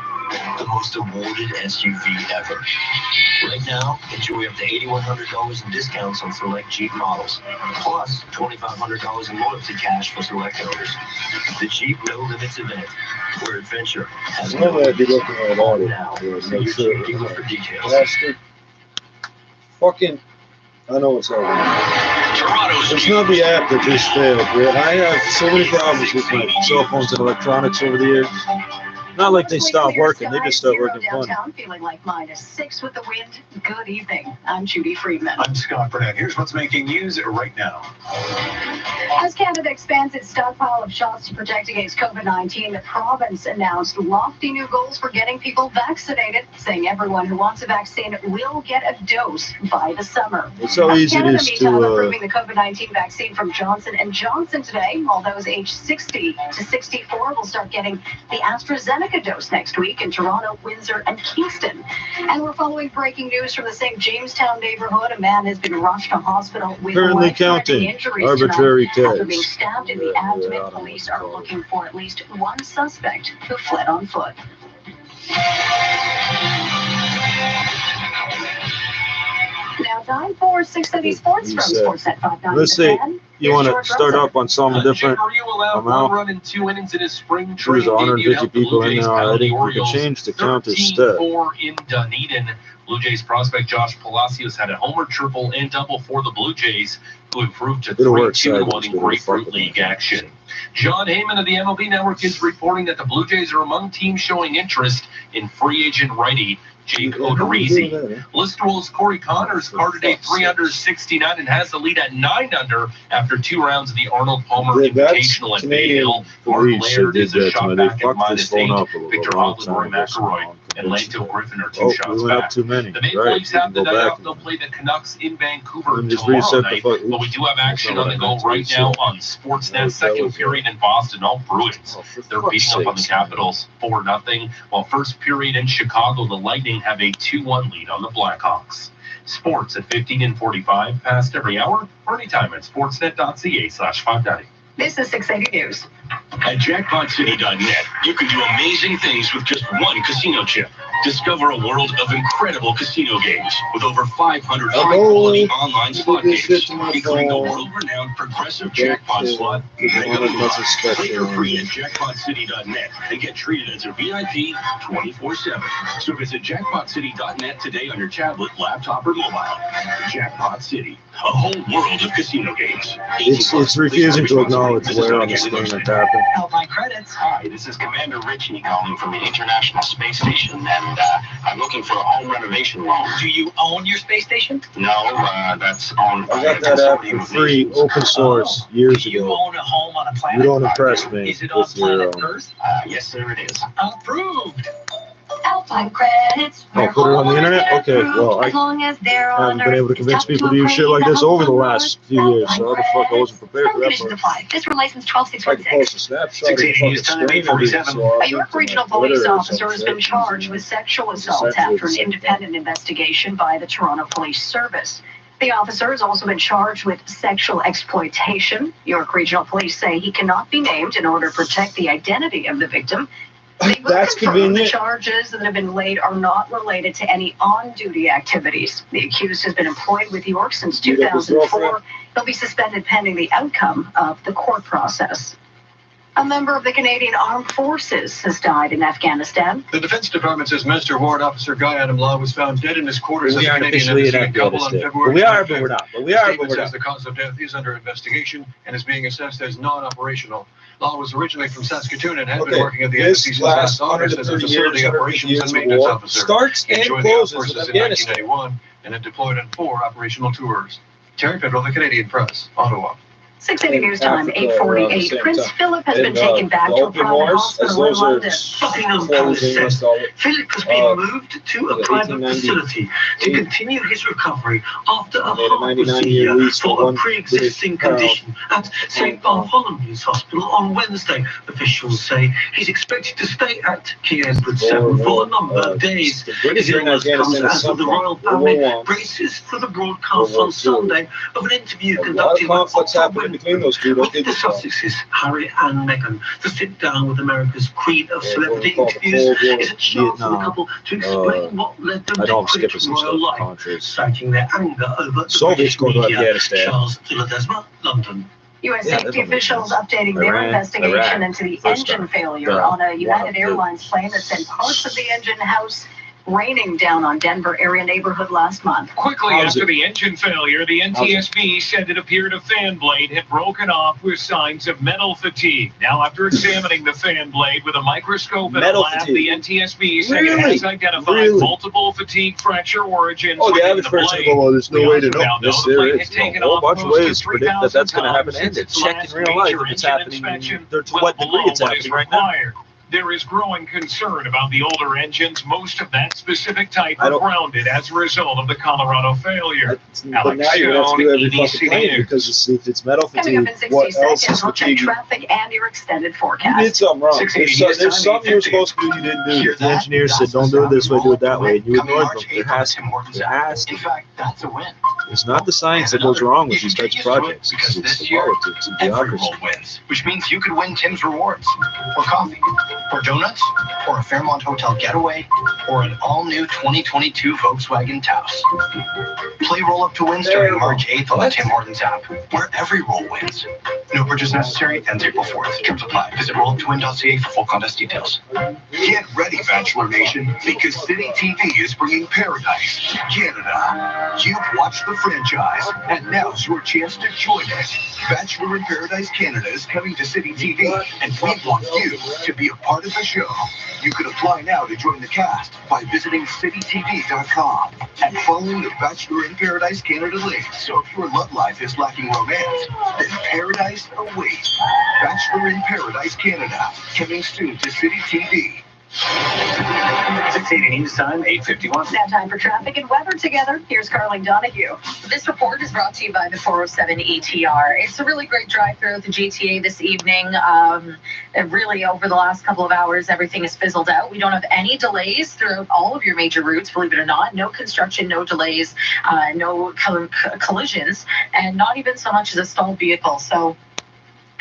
the most awarded SUV ever. Right now, enjoy up to $8,100 in discounts on select Jeep models, plus $2,500 in loyalty cash for select owners. The Jeep No Limits Event, where adventure has no I'd be looking at all now. See your Jeep dealer for details. Bastard. Fucking, I know it's all right. It's not the app that just failed, man. I have so many problems with my cell phones and electronics over the years. Not like they stopped working, they just stopped working funny. Downtown, feeling like minus 6 with the wind. Good evening. I'm Judy Friedman. I'm Scott Burnett. Here's what's making news right now. As Canada expands its stockpile of shots to protect against COVID-19, the province announced lofty new goals for getting people vaccinated, saying everyone who wants a vaccine will get a dose by the summer. It's so easy it is to approving the COVID-19 vaccine from Johnson & Johnson today, while those aged 60 to 64 will start getting the AstraZeneca AstraZeneca dose next week in Toronto, Windsor, and Kingston. And we're following breaking news from the St. Jamestown neighborhood. A man has been rushed to hospital with Currently counting injuries arbitrary after being tags. stabbed in the abdomen. Police are looking for at least one suspect who fled on foot. Now time for 6:30 Sports from Sportsnet 590. Let's see. You want to start up on something different? Run in 2 innings in his spring There's training. 150 people in there already. We can change the count instead. 13-4 in Dunedin. Blue Jays prospect Josh Palacios had a homer, triple, and double for the Blue Jays, who improved to 3-2-1 in Grapefruit League action. John Heyman of the MLB Network is reporting that the Blue Jays are among teams showing interest in free agent righty Jake Odorizzi. List rules Corey Connors carded a 369 and has the lead at 9 under after 2 rounds of the Arnold Palmer Invitational at Bay Hill. Mark Laird is a shot back at -8. Victor Hovland, Rory McIlroy, and Lato Griffin are 2 shots back. Too many. The Maple Leafs have the night off. They'll play the Canucks in Vancouver tomorrow night. But we do have action on the go right now on Sportsnet. Second period in Boston, all Bruins. They're beating up on the Capitals 4-0. While first period in Chicago, the Lightning have a 2-1 lead on the Blackhawks. Sports at 15 and 45 past every hour or anytime at sportsnet.ca/590. This is 680 News. At jackpotcity.net, you can do amazing things with just one casino chip. Discover a world of incredible casino games with over 500 high-quality online slot games, including the world-renowned progressive jackpot slot. Play for free at jackpotcity.net and get treated as a VIP 24/7. So visit jackpotcity.net today on your tablet, laptop, or mobile. Jackpot City, a whole world of casino games. It's refusing to acknowledge where on the screen it happened. Outline credits. Hi, this is Commander Richie calling from the International Space Station, and I'm looking for a home renovation loan. Do you own your space station? No, that's owned by I got that app for free, open source, years Do you ago. own a home on a planet? You don't impress me. Is it on planet Earth? Yes, sir, it is. Approved. Outline credits. Oh, put it on the internet? Okay, well, I haven't been able to convince people to use shit like this over the last few years, so how the fuck I wasn't prepared for that part. This for license I could post a snapshot of the fucking screen and do it, so A York Regional Police officer has been charged with sexual assault after an independent investigation by the Toronto Police Service. The officer has also been charged with sexual exploitation. York Regional Police say he cannot be named in order to protect the identity of the victim. They will confirm the charges that have been laid are not related to any on-duty activities. The accused has been employed with York since 2004. He'll be suspended pending the outcome of the court process. A member of the Canadian Armed Forces has died in Afghanistan. The Defense Department says Minister Warrant Officer Guy Adam Law was found dead in his quarters We at the aren't Canadian officially in Embassy in Kabul on Afghanistan. February. But we are, 25th. but we're not. But we are, but Statement we're says not. the cause of death is under investigation and is being assessed as non-operational. Law was originally from Saskatoon and had been working at the embassy since last August as a facility operations and maintenance officer. Starts He and joined the closes Armed Forces in in Afghanistan. 1991 and had deployed on 4 operational tours. Terry Pedro, the Canadian Press, Ottawa. 680 News Time, 8:48. Prince Philip has been taken back to a private hospital in London. Buckingham Palace says Philip has been moved to a private facility to continue his recovery after a heart procedure for a pre-existing condition at St. Bartholomew's Hospital on Wednesday. Officials say he's expected to stay at King Edward VII for a number of days. His illness comes as the royal family braces for the broadcast on Sunday of an interview conducted with Oprah between those two, with the Sussexes, Harry and Meghan, to sit down with America's queen of celebrity interviews is a chance for the couple to explain what led them to quit royal life, citing their anger over the British media. Charles Ledesma, London. U.S. safety officials updating their investigation into the engine failure on a United Airlines plane that sent parts of the engine house raining down on Denver area neighborhood last month. Quickly after the engine failure, the NTSB said it appeared a fan blade had broken off with signs of metal fatigue. Now, after examining the fan blade with a microscope in a lab, the NTSB said it has identified multiple fatigue fracture origins within the blade. Well, there's no way to know. Yes, There is a whole bunch of ways to predict that that's going to happen, and it's checked in real life if it's happening to what degree it's happening right now. There is growing concern about the older engines. Most of that specific type are grounded as a result of the Colorado failure. But now you're going to have to do every fucking plane because if it's metal fatigue, what else is fatigue? Traffic and your extended forecast. You did something wrong. There's something you're supposed to do you didn't do. The engineer said, don't do it this way, do it that way. And you ignored them. There has to. In fact, that's a win. It's not the science that goes wrong with these types of projects. Because It's this the year, politics and every bureaucracy. roll wins, which means you could win Tim's Rewards, or coffee, or donuts, or a Fairmont Hotel getaway, or an all-new 2022 Volkswagen Taos. Play Roll Up to Win starting March 8th on the Tim Hortons app, where every roll wins. No purchase necessary, ends April 4th. Terms apply. Visit rolluptowin.ca for full contest details. Get ready, Bachelor Nation, because City TV is bringing Paradise to Canada. You've watched the franchise, and now's your chance to join it. Bachelor in Paradise Canada is coming to City TV, and we want you to be a part of the show. You can apply now to join the cast by visiting citytv.com and following the Bachelor in Paradise Canada link. So if your love life is lacking romance, then Paradise awaits. Bachelor in Paradise Canada, coming soon to City TV. 680 News Time, 8:51. Now time for traffic and weather together. Here's Carling Donahue. This report is brought to you by the 407 ETR. It's a really great drive throughout the GTA this evening. Really, over the last couple of hours, everything has fizzled out. We don't have any delays throughout all of your major routes, believe it or not. No construction, no delays, no collisions, and not even so much as a stalled vehicle. So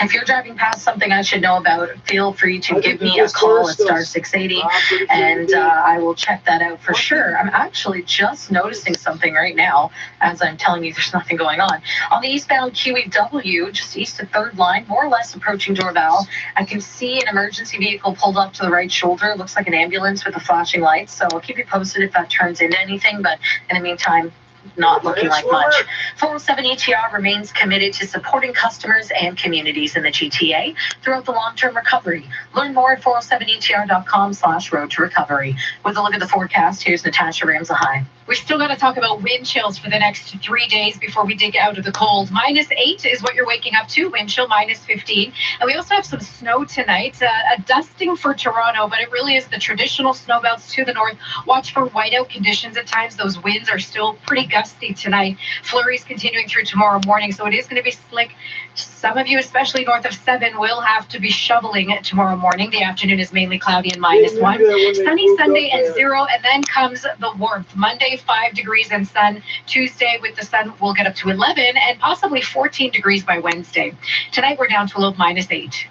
if you're driving past something I should know about, feel free to give me a call at star 680, and I will check that out for sure. I'm actually just noticing something right now as I'm telling you there's nothing going on. On the eastbound QEW, just east of 3rd line, more or less approaching Dorval, I can see an emergency vehicle pulled up to the right shoulder. It looks like an ambulance with the flashing lights, so I'll keep you posted if that turns into anything, but in the meantime, not looking like much. 407 ETR remains committed to supporting customers and communities in the GTA throughout the long-term recovery. Learn more at 407etr.com/road-to-recovery. With a look at the forecast, here's Natasha Ramsahai. We're still going to talk about wind chills for the next 3 days before we dig out of the cold. -8 is what you're waking up to, wind chill -15. And we also have some snow tonight, a dusting for Toronto, but it really is the traditional snow belts to the north. Watch for whiteout conditions at times. Those winds are still pretty gusty tonight. Flurries continuing through tomorrow morning, so it is going to be slick. Some of you, especially north of 7, will have to be shoveling tomorrow morning. The afternoon is mainly cloudy and -1. Sunny Sunday and 0, and then comes the warmth. Monday, 5 degrees and sun. Tuesday with the sun, we'll get up to 11 and possibly 14 degrees by Wednesday. Tonight, we're down to a low of -8.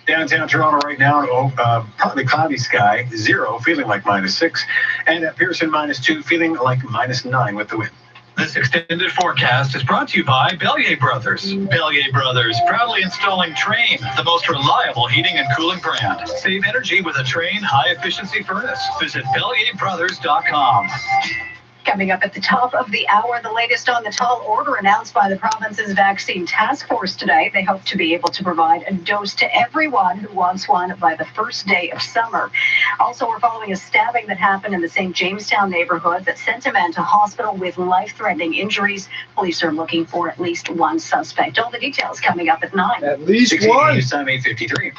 Downtown Toronto right now, partly cloudy sky, 0, feeling like -6. And at Pearson, -2, feeling like -9 with the wind. This extended forecast is brought to you by Bellier Brothers. Bellier Brothers, proudly installing Train, the most reliable heating and cooling brand. Save energy with a Train high-efficiency furnace. Visit BellierBrothers.com. Coming up at the top of the hour, the latest on the tall order announced by the province's vaccine task force today. They hope to be able to provide a dose to everyone who wants one by the first day of summer. Also, we're following a stabbing that happened in the St. Jamestown neighborhood that sent a man to hospital with life-threatening injuries. Police are looking for at least one suspect. All the details coming up at 9. At least one. Time 8:53. At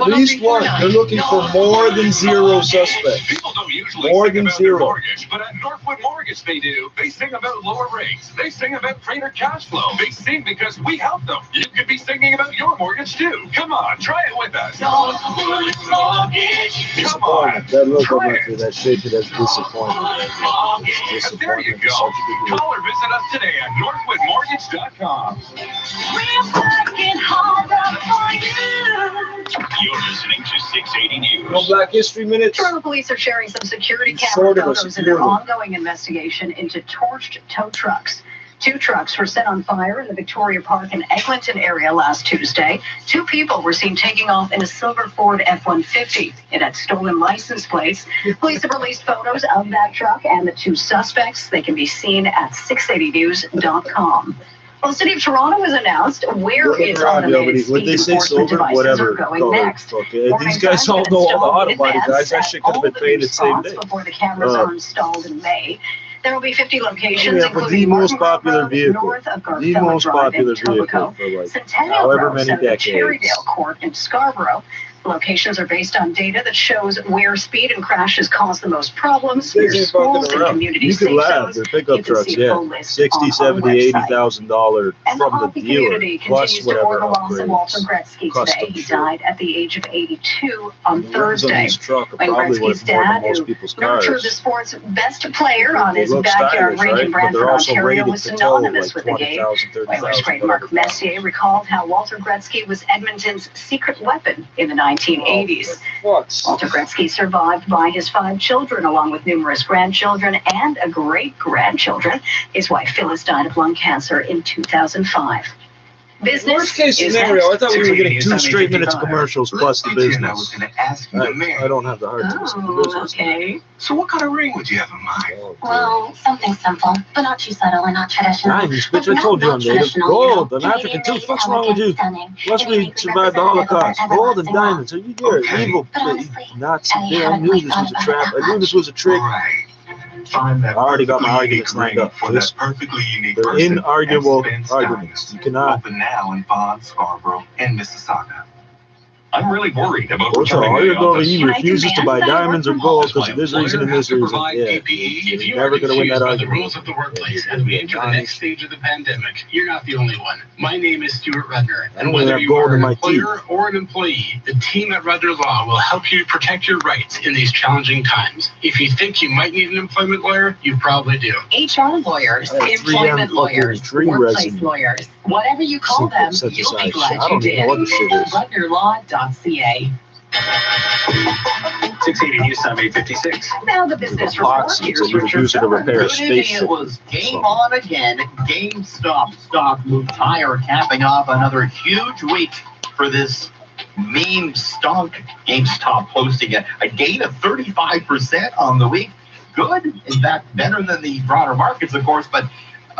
least one. They're looking for more than 0 suspects. People don't usually More think than about 0. their mortgage, but at Northwood Mortgage they do. They sing about lower rates. They sing about greater cash flow. They sing because we help them. You could be singing about your mortgage too. Come on, try it with us. Northwood Mortgage. Come on. That look up to that shape, that's disappointment. There you go. Call or visit us today at northwoodmortgage.com. We're working harder for you. You're listening to 680 News. No Black History Minutes. Toronto police are sharing some security camera photos in their ongoing investigation into torched tow trucks. 2 trucks were set on fire in the Victoria Park and Eglinton area last Tuesday. 2 people were seen taking off in a silver Ford F-150. It had stolen license plates. Police have released photos of that truck and the 2 suspects. They can be seen at 680news.com. Well, the City of Toronto has announced where its automated speed enforcement devices are going next. These guys all know all the auto body guys. That shit could have been paid the same day. Before the cameras are installed in May. There will be 50 locations, for the most popular vehicle. north of The most popular vehicle for like however many decades. Cherrydale Court in Scarborough. Locations are based on data that shows where speed and crashes cause the most problems, where schools and community you safe could laugh. zones. They're pickup You can trucks, see yeah. full list $60,000, on our $70,000, website. $80,000 And the from the hockey dealer, community plus continues to mourn whatever the loss of Walter upgrades. Gretzky Custom today. He shit. died at the age of 82 on The rims on Thursday. this truck are When probably Gretzky's worth more than dad, most who people's nurtured cars. the sport's best player on They his look backyard stylish, rink right? in But they're Brantford, also Ontario, rated was to tow synonymous like with the game. 20,000, Oilers 30,000, great whatever Mark Messier pounds. recalled how Walter Gretzky was Edmonton's secret weapon in the 1980s. Walter Gretzky survived by his 5 children, along with numerous grandchildren and a great-grandchildren. His wife Phyllis died of lung cancer in 2005. Business Worst case is scenario, I next. thought we were getting 2 straight minutes of commercials plus the business. I don't have the heart to listen to Oh, business. okay. So what kind of ring would you have in mind? Well, something simple, but not too subtle and not traditional. Diamonds, bitch, I told you I'm native. Gold, I'm African too. What's wrong with you? Unless we survived the Holocaust. Gold and diamonds. Are you evil Nazi? Yeah, I knew this was a trap. I knew this was a trick. Right. Find that I already got my perfectly arguments unique lined up. ring for that perfectly unique They're person inarguable at Spence arguments. Diamonds. You cannot. Open now in Vaughan, Scarborough, and Mississauga. I'm really worried about Also, returning all the you're going, office. he refuses to buy diamonds or gold because of this reason and this reason. Yeah, If you're you never are going to win confused that by the argument. rules of the workplace as we enter the next stage of the pandemic, you're not the only one. My name is Stuart Rudner, I and don't whether have you gold are in an my employer or an employee, the team at Rudner Law will help you protect your rights in these challenging times. If you think you might need an employment lawyer, you probably do. HR lawyers, I have 3 employment damn lawyers, fucking workplace resumes. lawyers, whatever you call them, you'll be Synthesized glad shit. I you don't even know what did. this shit is. RudnerLaw.ca. 680 News Time 856. Now the business report. Boxes, Here's so you would Richard use it to Miller. repair a Good evening. spaceship. It was game on again. GameStop stock moved higher, capping off another huge week for this meme stock. GameStop posting a gain of 35% on the week. Good, in fact, better than the broader markets, of course, but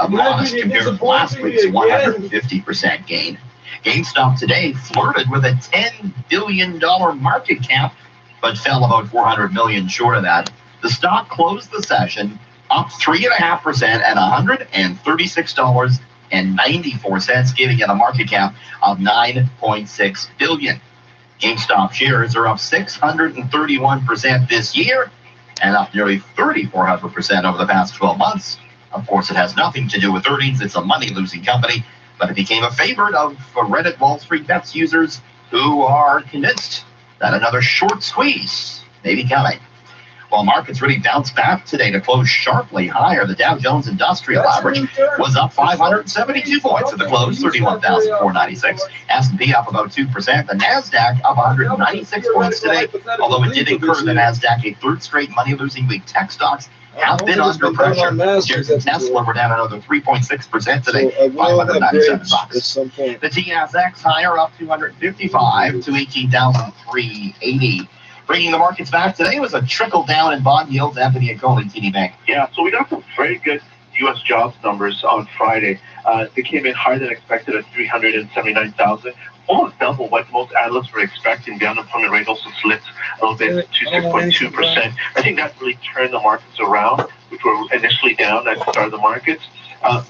modest compared to last week's 150% gain. GameStop today flirted with a $10 billion market cap, but fell about $400 million short of that. The stock closed the session up 3.5% at $136.94, giving it a market cap of $9.6 billion. GameStop shares are up 631% this year and up nearly 3,400% over the past 12 months. Of course, it has nothing to do with earnings. It's a money-losing company, but it became a favorite of Reddit Wall Street Bets users who are convinced that another short squeeze may be coming. While markets really bounced back today to close sharply higher, the Dow Jones Industrial Average was up 572 points at the close, 31,496. S&P up about 2%. The NASDAQ up 196 points today, although it did incur the NASDAQ a third straight money-losing week. Tech stocks have been under pressure. Shares of Tesla were down another 3.6% today, $597. The TSX higher, up 255 to 18,380. Bringing the markets back today was a trickle down in bond yields. Anthony Acoli, TD Bank. Yeah, so we got some very good U.S. jobs numbers on Friday. They came in higher than expected at 379,000. Almost double what most analysts were expecting. The unemployment rate also slipped a little bit to 6.2%. I think that really turned the markets around, which were initially down at the start of the markets.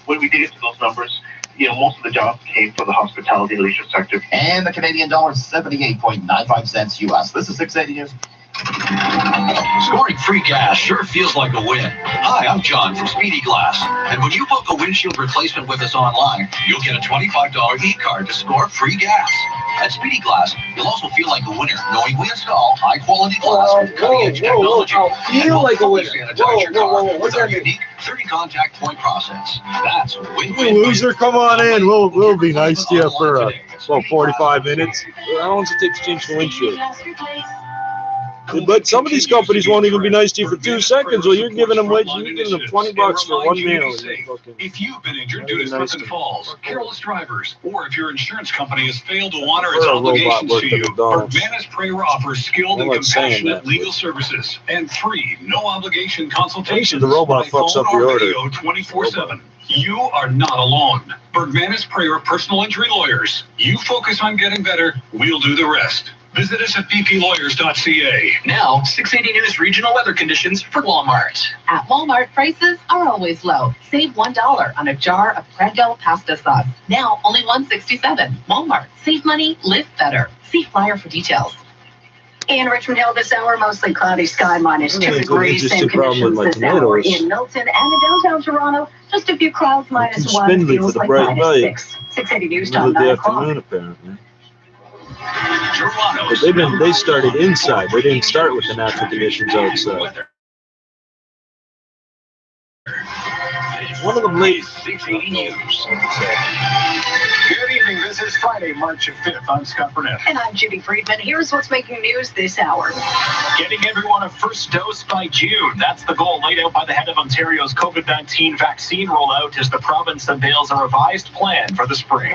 When we dig into those numbers, most of the jobs came from the hospitality and leisure sector. And the Canadian dollar, 78.95 cents U.S. This is 680 News. Scoring free gas sure feels like a win. Hi, I'm John from Speedy Glass. And when you book a windshield replacement with us online, you'll get a $25 e-card to score free gas. At Speedy Glass, you'll also feel like a winner, knowing we install high-quality glass with cutting-edge technology. Feel like a winner. With our unique 30-contact point process. That's win-win. Loser, come on in. We'll be nice to you for 45 minutes. How long does it take to change the windshield? But some of these companies won't even be nice to you for 2 seconds. Well, you're giving them $20 for one meal. If you've been injured due to slip and falls, careless drivers, or if your insurance company has failed to honor its obligations to you, Bergmanis Prayer offers skilled and compassionate legal services and free, no-obligation consultations. The robot fucks up your order. 24/7. You are not alone. Bergmanis Prayer personal injury lawyers. You focus on getting better, we'll do the rest. Visit us at bplawyers.ca. Now, 680 News regional weather conditions for Walmart. At Walmart, prices are always low. Save $1 on a jar of Prego pasta sauce. Now, only $1.67. Walmart. Save money, live better. See flyer for details. In Richmond Hill this hour, mostly cloudy sky, minus 2 degrees. Same conditions this hour in Milton and in downtown Toronto. Just a few clouds, minus 1. Feels like minus 6. 680 News Time, 9 o'clock. Apparently. But they started inside. They didn't start with the natural conditions outside. One of them late. 680 News. Good evening. This is Friday, March 5th. I'm Scott Burnett. And I'm Judy Friedman. Here's what's making news this hour. Getting everyone a first dose by June. That's the goal laid out by the head of Ontario's COVID-19 vaccine rollout as the province unveils a revised plan for the spring.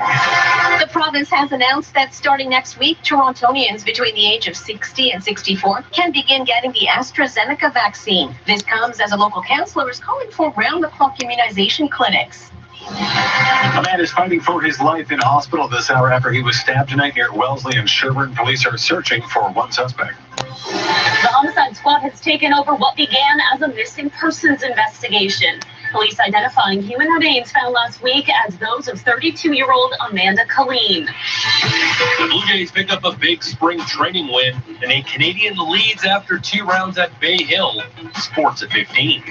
The province has announced that starting next week, Torontonians between the age of 60 and 64 can begin getting the AstraZeneca vaccine. This comes as a local councillor is calling for round-the-clock immunization clinics. A man is fighting for his life in hospital this hour after he was stabbed tonight near Wellesley and Sherbourne. Police are searching for one suspect. The homicide squad has taken over what began as a missing persons investigation. Police identifying human remains found last week as those of 32-year-old Amanda Colleen. The Blue Jays picked up a big spring training win, and a Canadian leads after 2 rounds at Bay Hill. Sports at 15.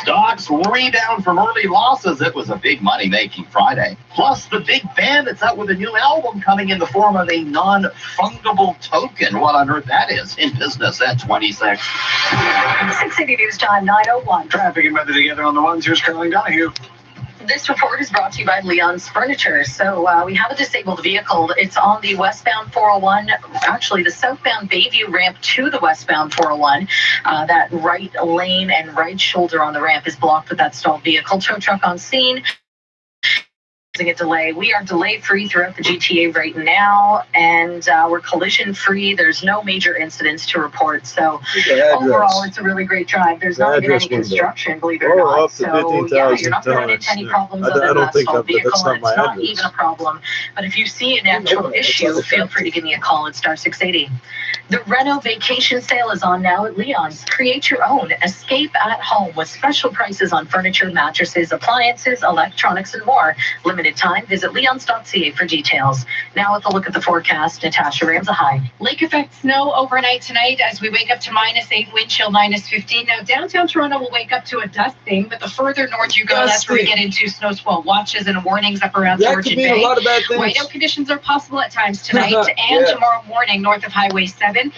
Stocks rebound from early losses. It was a big money-making Friday. Plus, the big bandit's out with a new album coming in the form of a non-fungible token. What on earth that is in business at 26. 680 News Time, 9:01. Traffic and weather together on the ones. Here's Caroline Donahue. This report is brought to you by Leon's Furniture. So we have a disabled vehicle. It's on the westbound 401, actually the southbound Bayview ramp to the westbound 401. That right lane and right shoulder on the ramp is blocked with that stalled vehicle. Tow truck on scene. A delay. We are delay free throughout the GTA right now, and we're collision free. There's no major incidents to report. So overall, it's a really great drive. There's not even any construction, believe it or not. So yeah, you're not going to run into any problems other than that stalled vehicle. It's not even a problem. But if you see an actual issue, feel free to give me a call at star 680. The Reno Vacation Sale is on now at Leon's. Create your own escape at home with special prices on furniture, mattresses, appliances, electronics, and more. Limited time. Visit leons.ca for details. Now with a look at the forecast, Natasha Ramza. Hi. Lake effect snow overnight tonight as we wake up to -8, wind chill -15. Now downtown Toronto will wake up to a dusting, but the further north you go, that's where we get into snow squall watches and warnings up around Georgian Bay. Whiteout conditions are possible at times tonight and tomorrow morning north of Highway 7.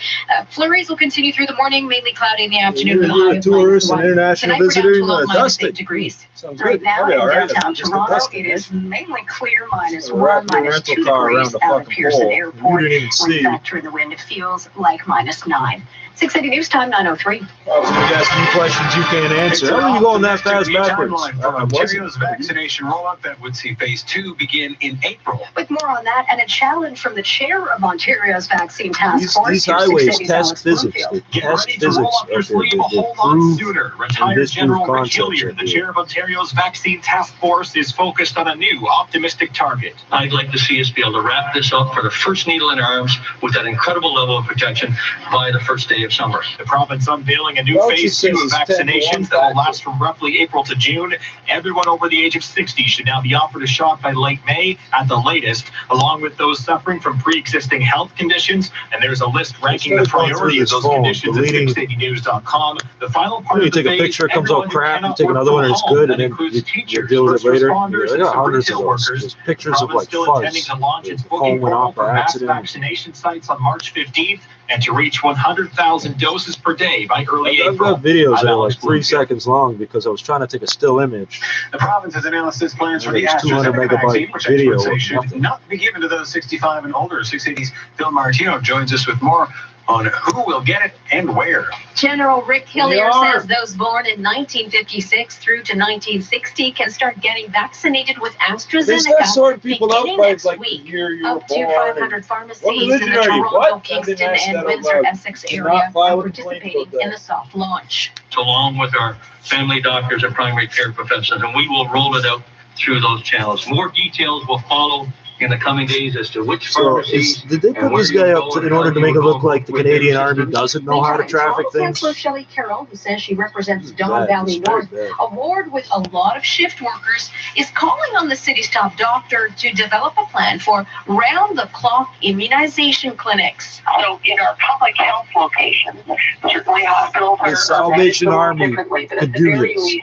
Flurries will continue through the morning, mainly cloudy in the afternoon with a high of tourists and international visitors -8 degrees. Right now in downtown Toronto, it is mainly clear, -1, -2 degrees out of Pearson Airport. When factor in the wind, it feels like -9. 680 News Time, 9:03. Well, when you ask me questions you can't answer. How are you going that fast backwards? Ontario's vaccination rollout that would see phase 2 begin in April. With more on that and a challenge from the chair of Ontario's vaccine task force. These highways test physics. Get ready to roll up your sleeve a whole lot sooner. Retired General Rick Hilliard, the chair of Ontario's vaccine task force, is focused on a new optimistic target. I'd like to see us be able to wrap this up for the first needle in our arms with that incredible level of protection by the first day of summer. The province unveiling a new phase 2 of vaccinations that will last from roughly April to June. Everyone over the age of 60 should now be offered a shot by late May at the latest, along with those suffering from pre-existing health conditions. And there's a list ranking the priority of those conditions at 680news.com. The final part you of the take a phase, picture, it comes out crap, you take another one and it's good, and then you deal with it later. Responders, Yeah, hundreds of workers. those. There's pictures of like Still intending to launch its booking portal for mass vaccination sites on March 15th and to reach 100,000 doses per day by early I've April. got videos that are like 3 seconds long because I was trying to take a still image. The province has announced its plans for the There's 200 AstraZeneca vaccine, megabyte which video experts say of should nothing. not be given to those 65 and older. 680's Phil Martino joins us with more on who will get it and where. General Rick Hilliard says those born in 1956 through to 1960 can start getting vaccinated with They start AstraZeneca sorting people out beginning by next like week. the year you were Up to born. 500 pharmacies What in religion the are you? Toronto, What? Kingston, I didn't ask and that Windsor, out loud. Essex Do area not file are a complaint participating about in the soft launch. Along with our family doctors and primary care professionals, and we will roll it out through those channels. More details will follow in the coming days as to which So pharmacies. did they put this guy up in order to make it look like the Canadian Army doesn't know how to traffic things? Councillor Shelley Carroll, who says she represents Don Valley North, a ward with a lot of shift workers, is calling on the city's top doctor to develop a plan for round-the-clock immunization clinics. So in our public health locations, certainly hospitals The Salvation Army could do this.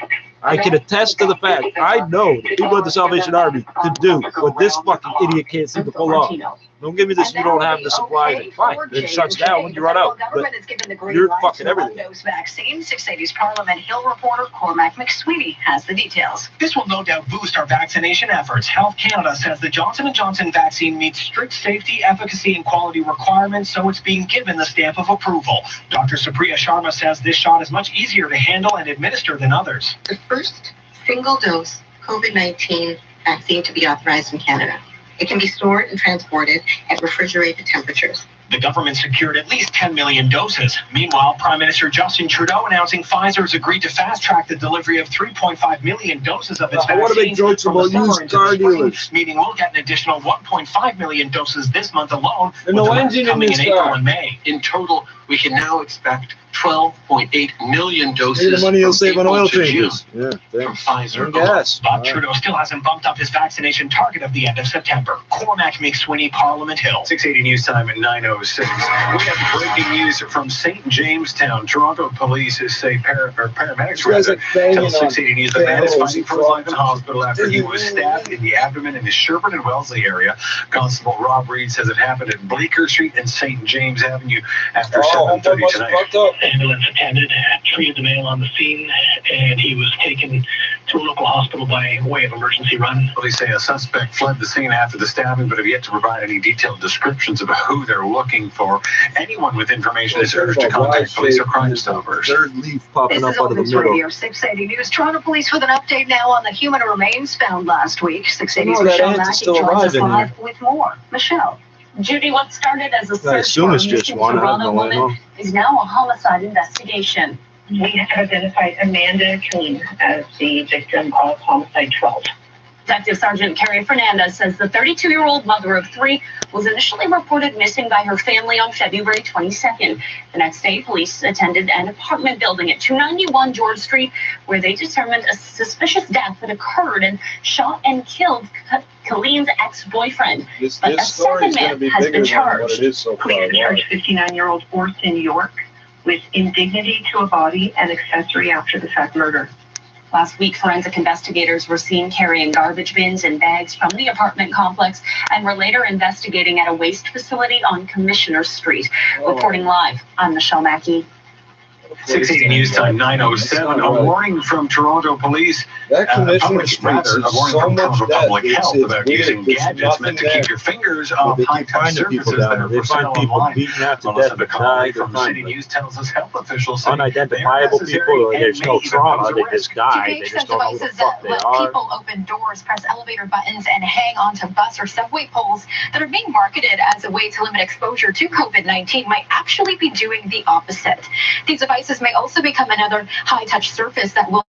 I can attest to the fact, I know the people at the Salvation Army could do what this fucking idiot can't seem to pull off. Don't give me this, you don't have the supply. Fine, it shuts down when you run out. But you're fucking everything. Vaccine. 680's Parliament Hill reporter Cormac McSweeney has the details. This will no doubt boost our vaccination efforts. Health Canada says the Johnson & Johnson vaccine meets strict safety, efficacy, and quality requirements, so it's being given the stamp of approval. Dr. Supriya Sharma says this shot is much easier to handle and administer than others. The first single-dose COVID-19 vaccine to be authorized in Canada. It can be stored and transported at refrigerated temperatures. The government secured at least 10 million doses. Meanwhile, Prime Minister Justin Trudeau announcing Pfizer has agreed to fast-track the delivery of 3.5 million doses of its vaccine from the summer into the spring, meaning we'll get an additional 1.5 million doses this month alone, with the rest coming in April and May. In total, we can now expect 12.8 million doses. The money you'll save on oil changes. From Pfizer. But Trudeau still hasn't bumped up his vaccination target of the end of September. Cormac McSweeney, Parliament Hill. 680 News Time at 9:06. We have breaking news from St. Jamestown. Toronto police say paramedics rather tell 680 News the man is fighting for his life in hospital after he was stabbed in the abdomen in the Sherbourne and Wellesley area. Constable Rob Reed says it happened at Bleecker Street and St. James Avenue after 7:30 tonight. Ambulance attended, treated the male on the scene, and he was taken to a local hospital by way of emergency run. Police say a suspect fled the scene after the stabbing, but have yet to provide any detailed descriptions of who they're looking for. Anyone with information is urged to contact police or Crime Stoppers. Third leaf popping This up is out of the Open middle. Radio 680 News. Toronto Police with an update now on the human remains found last week. 680's Oh, that Michelle ant is Mackey still joins alive us in live with more. Michelle. Judy, what started as a I search assume for a it's just missing one. I have Toronto no way. woman is now a homicide investigation. We have identified Amanda Killeen as the victim of homicide 12. Detective Sergeant Carrie Fernandez says the 32-year-old mother of three was initially reported missing by her family on February 22nd. The next day, police attended an apartment building at 291 George Street, where they determined a suspicious death had occurred and shot and killed Killeen's ex-boyfriend. But a second man has been charged. Police charged 59-year-old Orson York with indignity to a body and accessory after-the-fact murder. Last week, forensic investigators were seen carrying garbage bins and bags from the apartment complex and were later investigating at a waste facility on Commissioner Street. Reporting live, I'm Michelle Mackey. 680 News Time 9:07. A warning from Toronto Police. A warning from Toronto Public Health about using gadgets meant to keep your fingers off high-touch surfaces that are for sale online. Melissa McCauley from City News tells us health officials say unidentifiable people, there's no trauma, they just die. They just don't know who the fuck they are. People open doors, press elevator buttons, and hang onto bus or subway poles that are being marketed as a way to limit exposure to COVID-19 might actually be doing the opposite. These devices may also become another high-touch surface that will